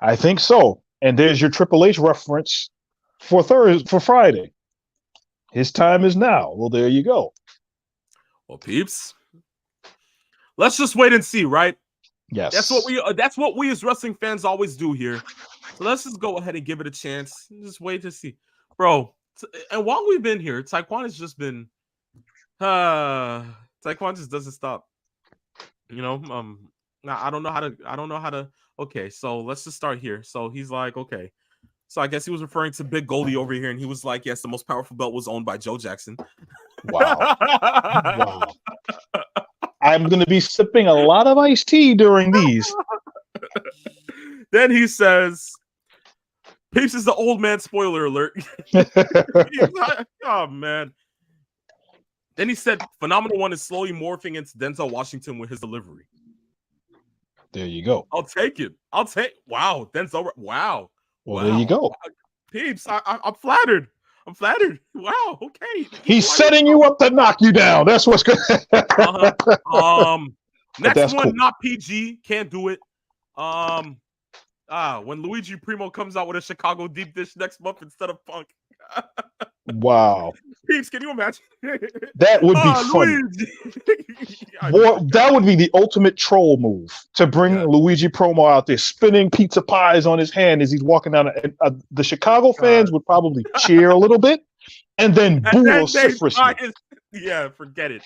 [SPEAKER 3] I think so. And there's your Triple H reference for Friday. His time is now. Well, there you go.
[SPEAKER 2] Well, peeps, let's just wait and see, right?
[SPEAKER 3] Yes.
[SPEAKER 2] That's what we as wrestling fans always do here. So let's just go ahead and give it a chance. Just wait to see. Bro, and while we've been here, Taekwon has just been Taekwon just doesn't stop. I don't know how to okay, so let's just start here. So he's like, okay. So I guess he was referring to Big Goldie over here, and he was like, yes, the most powerful belt was owned by Joe Jackson.
[SPEAKER 3] Wow. Wow. I'm going to be sipping a lot of iced tea during these.
[SPEAKER 2] Then he says, Peeps is the old man spoiler alert. Oh, man. Then he said, Phenomenal One is slowly morphing into Denzel Washington with his delivery.
[SPEAKER 3] There you go.
[SPEAKER 2] I'll take it. Wow. Denzel. Wow.
[SPEAKER 3] Well, there you go.
[SPEAKER 2] Peeps, I'm flattered. I'm flattered. Wow. Okay.
[SPEAKER 3] He's setting you up to knock you down. That's what's good.
[SPEAKER 2] Next one,
[SPEAKER 3] cool.
[SPEAKER 2] not PG. Can't do it. When Luigi Primo comes out with a Chicago deep dish next month instead of Punk.
[SPEAKER 3] Wow.
[SPEAKER 2] Peeps, can you imagine?
[SPEAKER 3] That would be funny. Boy, that would be the ultimate troll move to bring Luigi Promo out there spinning pizza pies on his hand as he's walking down. The Chicago fans would probably cheer a little bit and then boo vociferously.
[SPEAKER 2] Yeah, forget it.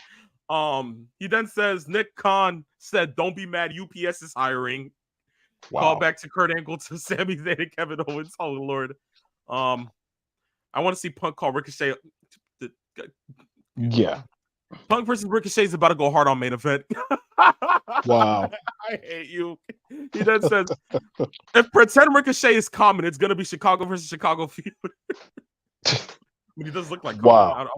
[SPEAKER 2] He then says Nick Khan said, "Don't be mad. UPS is hiring."
[SPEAKER 3] Wow.
[SPEAKER 2] Call back to Kurt Angle, to Sami Zayn and Kevin Owens. Oh Lord. I want to see Punk call Ricochet.
[SPEAKER 3] Yeah.
[SPEAKER 2] Punk versus Ricochet is about to go hard on main event.
[SPEAKER 3] Wow.
[SPEAKER 2] I hate you. He then says, if pretend Ricochet is common, it's gonna be Chicago versus Chicago feud. I mean, he does look like
[SPEAKER 3] wow.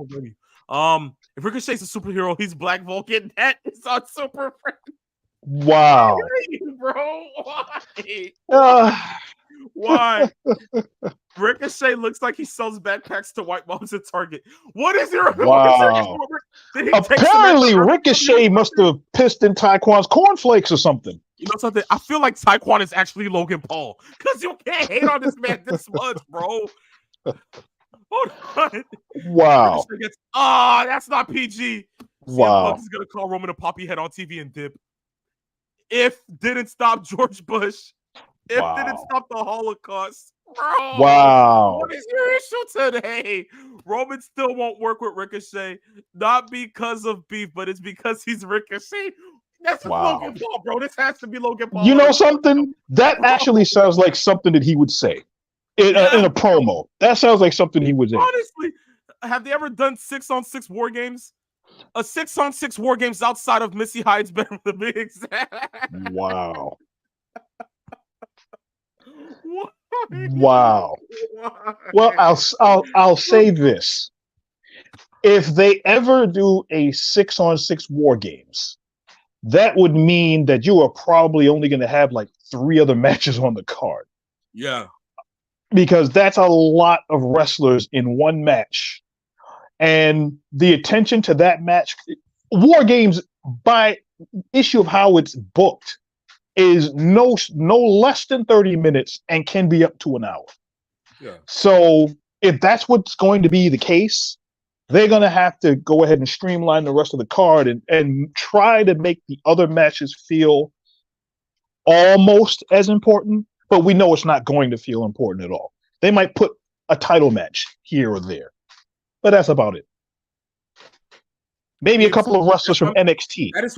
[SPEAKER 2] If Ricochet's a superhero, he's Black Vulcan. That is on Super Friend.
[SPEAKER 3] Wow.
[SPEAKER 2] Bro, why? Why? Ricochet looks like he sells backpacks to white moms at Target. What is your
[SPEAKER 3] wow? Apparently, Ricochet must have pissed in Taekwon's cornflakes or something.
[SPEAKER 2] You know something? I feel like Taekwon is actually Logan Paul because you can't hate on this man this much, bro. Hold on.
[SPEAKER 3] Wow.
[SPEAKER 2] That's not PG.
[SPEAKER 3] Wow.
[SPEAKER 2] Punk is gonna call Roman a poppy head on TV and dip. If didn't stop George Bush. If didn't stop the Holocaust. Bro,
[SPEAKER 3] wow.
[SPEAKER 2] What is your issue today? Roman still won't work with Ricochet, not because of beef, but it's because he's Ricochet. That's Logan Paul, bro. This has to be Logan Paul.
[SPEAKER 3] You know something? That actually sounds like something that he would say in a promo. That sounds like something he would say.
[SPEAKER 2] Honestly, have they ever done 6-on-6 war games? A 6-on-6 war games outside of Missy Hyde's bedroom to be exact.
[SPEAKER 3] Wow.
[SPEAKER 2] What?
[SPEAKER 3] Wow. Well, I'll say this. If they ever do a 6-on-6 war games, that would mean that you are probably only going to have like 3 other matches on the card.
[SPEAKER 2] Yeah.
[SPEAKER 3] Because that's a lot of wrestlers in one match. And the attention to that match, war games by issue of how it's booked, is no less than 30 minutes and can be up to an hour.
[SPEAKER 2] Yeah.
[SPEAKER 3] So if that's what's going to be the case, they're going to have to go ahead and streamline the rest of the card and try to make the other matches feel almost as important, but we know it's not going to feel important at all. They might put a title match here or there, but that's about it. Maybe a couple of wrestlers from NXT.
[SPEAKER 2] That is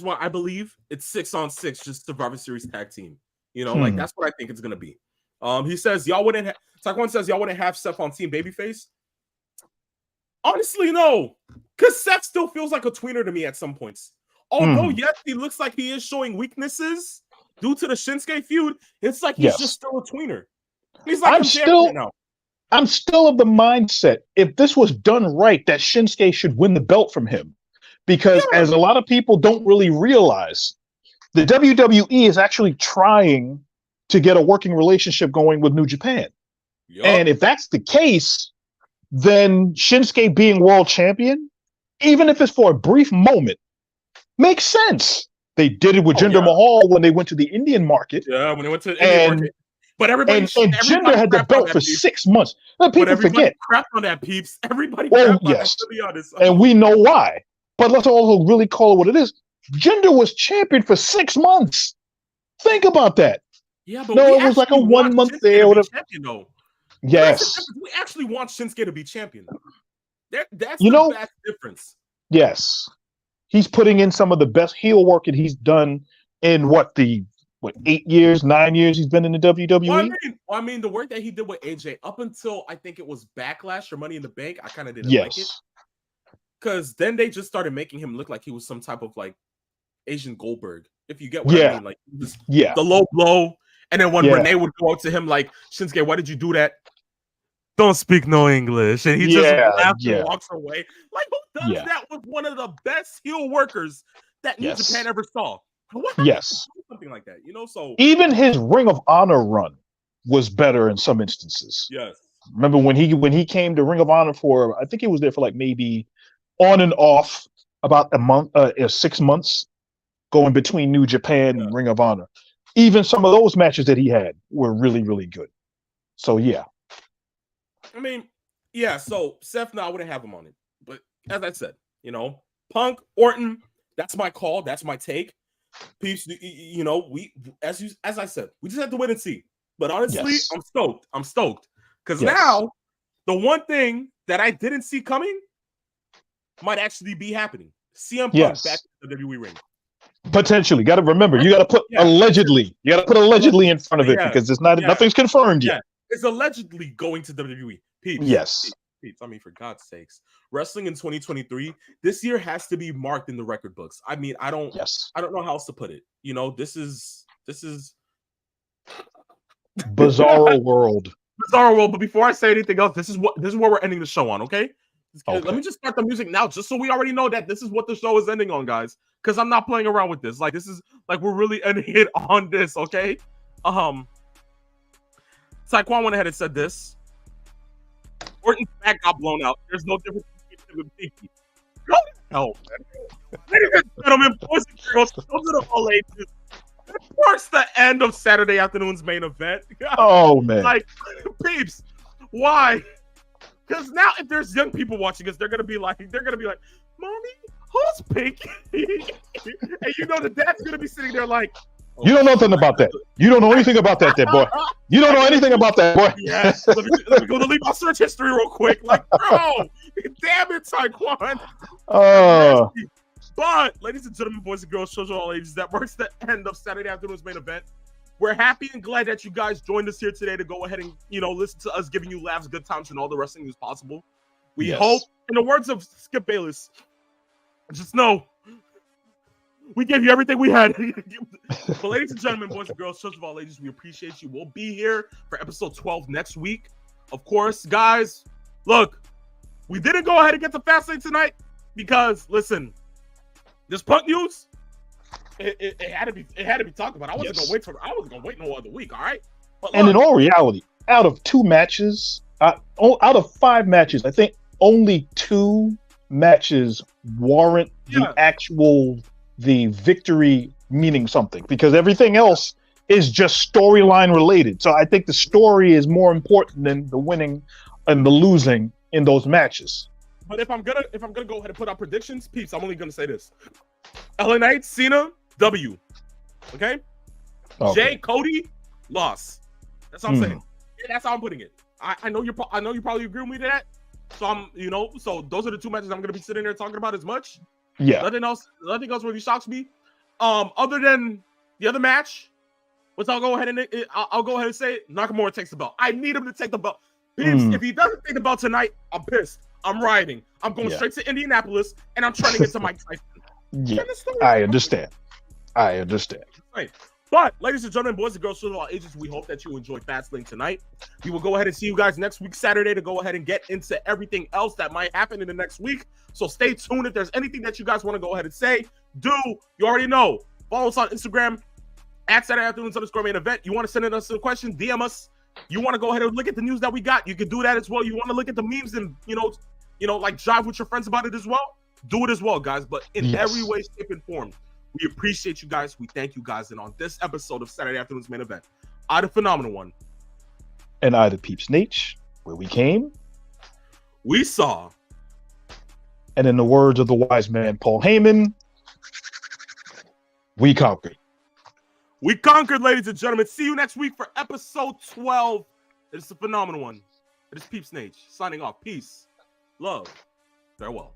[SPEAKER 2] why I believe it's 6-on-6, just Survivor Series tag team. You know, like that's what I think it's gonna be. He says Taekwon says y'all wouldn't have Seth on Team Babyface. Honestly, no, because Seth still feels like a tweener to me at some points. Although yes, he looks like he is showing weaknesses due to the Shinsuke feud. It's like he's just still a tweener. He's like
[SPEAKER 3] I'm still of the mindset, if this was done right, that Shinsuke should win the belt from him. Because as a lot of people don't really realize, the WWE is actually trying to get a working relationship going with New Japan. Yep. And if that's the case, then Shinsuke being world champion, even if it's for a brief moment, makes sense. They did it with Jinder Mahal when they went to the Indian market.
[SPEAKER 2] Yeah, when they went to the Indian market. But everybody
[SPEAKER 3] and Jinder had the belt for 6 months. People forget.
[SPEAKER 2] Crap on that, peeps. Everybody crap on that, to be honest.
[SPEAKER 3] And we know why. But let's also really call it what it is. Jinder was champion for 6 months. Think about that.
[SPEAKER 2] Yeah, but
[SPEAKER 3] it was like a 1 month there.
[SPEAKER 2] Champion, though.
[SPEAKER 3] Yes.
[SPEAKER 2] We actually want Shinsuke to be champion. That's the vast difference.
[SPEAKER 3] Yes. He's putting in some of the best heel work that he's done in the what 8 years, 9 years he's been in the WWE.
[SPEAKER 2] I mean, the work that he did with AJ up until I think it was Backlash or Money in the Bank, I kind of didn't like it
[SPEAKER 3] Yes.
[SPEAKER 2] because then they just started making him look like he was some type of like Asian Goldberg, if you get what I mean. Like
[SPEAKER 3] Yeah.
[SPEAKER 2] the low blow, and then when
[SPEAKER 3] Yeah.
[SPEAKER 2] Renee would go up to him like, Shinsuke, why did you do that? Don't speak no English, and he just
[SPEAKER 3] Yeah,
[SPEAKER 2] laughs
[SPEAKER 3] yeah.
[SPEAKER 2] and walks away. Like, who does
[SPEAKER 3] Yeah.
[SPEAKER 2] that with one of the best heel workers that New
[SPEAKER 3] Yes.
[SPEAKER 2] Japan ever saw? What
[SPEAKER 3] Yes.
[SPEAKER 2] something like that, you know? So
[SPEAKER 3] Even his Ring of Honor run was better in some instances.
[SPEAKER 2] yes,
[SPEAKER 3] Remember when he came to Ring of Honor for, I think he was there for like maybe on and off about a month, 6 months, going between New Japan and Ring of Honor. Even some of those matches that he had were really, really good. So yeah.
[SPEAKER 2] I mean, yeah. So Seth, no, I wouldn't have him on it, but as I said, you know, Punk, Orton, that's my call, that's my take. Peeps, you know, we as I said, we just have to wait and see. But honestly,
[SPEAKER 3] Yes.
[SPEAKER 2] I'm stoked because
[SPEAKER 3] Yes.
[SPEAKER 2] now the one thing that I didn't see coming might actually be happening. CM Punk
[SPEAKER 3] Yes.
[SPEAKER 2] back in the WWE ring.
[SPEAKER 3] Potentially. Got to remember, you got to put
[SPEAKER 2] Yeah.
[SPEAKER 3] allegedly. You got to put allegedly in front of it
[SPEAKER 2] Yeah.
[SPEAKER 3] because it's not
[SPEAKER 2] Yeah.
[SPEAKER 3] nothing's confirmed
[SPEAKER 2] Yeah.
[SPEAKER 3] yet.
[SPEAKER 2] It's allegedly going to WWE. Peeps.
[SPEAKER 3] Yes.
[SPEAKER 2] Peeps. I mean, for God's sakes, wrestling in 2023 this year has to be marked in the record books. I mean, I don't
[SPEAKER 3] Yes.
[SPEAKER 2] know how else to put it. You know, this is
[SPEAKER 3] Bizarro world.
[SPEAKER 2] bizarre world. But before I say anything else, this is what we're ending the show on. Okay?
[SPEAKER 3] Okay.
[SPEAKER 2] Let me just start the music now, just so we already know that this is what the show is ending on, guys. Because I'm not playing around with this. Like, this is like we're really ending it on this. Okay? Saquon went ahead and said this. Orton's back got blown out. There's no difference between him and Pinky. Go to hell, man. Ladies and gentlemen, boys and girls, children of all ages, this marks the end of Saturday afternoon's main event.
[SPEAKER 3] Oh man.
[SPEAKER 2] Like, peeps, why? Because now if there's young people watching us, they're gonna be like, Mommy, who's Pinky? And you know the dad's gonna be sitting there like,
[SPEAKER 3] You don't know nothing about that. You don't know anything about that, boy. You don't know anything about that, boy.
[SPEAKER 2] Yes. Let me go to leave my search history real quick. Like, bro, damn it, Taekwon. But, ladies and gentlemen, boys and girls, children of all ages, that marks the end of Saturday afternoon's main event. We're happy and glad that you guys joined us here today to go ahead and, you know, listen to us giving you laughs, good times, and all the wrestling news possible. We hope, in the words of Skip Bayless, just know we gave you everything we had. But ladies and gentlemen, boys and girls, children of all ages, we appreciate you. We'll be here for episode 12 next week. Of course, guys, look, we didn't go ahead and get to Fastlane tonight because, listen, this Punk news, it had to be talked about. I wasn't gonna wait no other week. All right. But
[SPEAKER 3] and in all reality, out of 2 matches, out of 5 matches, I think only 2 matches warrant the victory meaning something, because everything else is just storyline related. So I think the story is more important than the winning and the losing in those matches.
[SPEAKER 2] But if I'm gonna go ahead and put out predictions, peeps, I'm only gonna say this: LA Knight, Cena, W. Okay. Jay, Cody, loss. That's what I'm saying. Yeah, that's how I'm putting it. I know you probably agree with me to that. So so those are the 2 matches I'm gonna be sitting there talking about as much.
[SPEAKER 3] Yeah.
[SPEAKER 2] Nothing else really shocks me. Other than the other match, which I'll go ahead and say it, Nakamura takes the belt. I need him to take the belt. Peeps, if he doesn't take the belt tonight, I'm pissed. I'm rioting. I'm going straight to Indianapolis and I'm trying to get to Mike Tyson.
[SPEAKER 3] Yeah. I understand.
[SPEAKER 2] Right. But, ladies and gentlemen, boys and girls, children of all ages, we hope that you enjoyed Fastlane tonight. We will go ahead and see you guys next week, Saturday, to go ahead and get into everything else that might happen in the next week. So stay tuned. If there's anything that you guys want to go ahead and say, you already know. Follow us on Instagram, @SaturdayAfternoons_main event. You want to send us a question, DM us. You want to go ahead and look at the news that we got, you can do that as well. You want to look at the memes and, like jive with your friends about it as well, do it as well, guys. But in every way, shape, and form, we appreciate you guys. We thank you guys. And on this episode of Saturday Afternoon's Main Event, I, the Phenomenal One.
[SPEAKER 3] And I, the Peeps Nate, where we came,
[SPEAKER 2] we saw.
[SPEAKER 3] And in the words of the wise man, Paul Heyman, we conquered.
[SPEAKER 2] We conquered, ladies and gentlemen. See you next week for episode 12. It is the Phenomenal One. It is Peeps Nate signing off. Peace, love, farewell.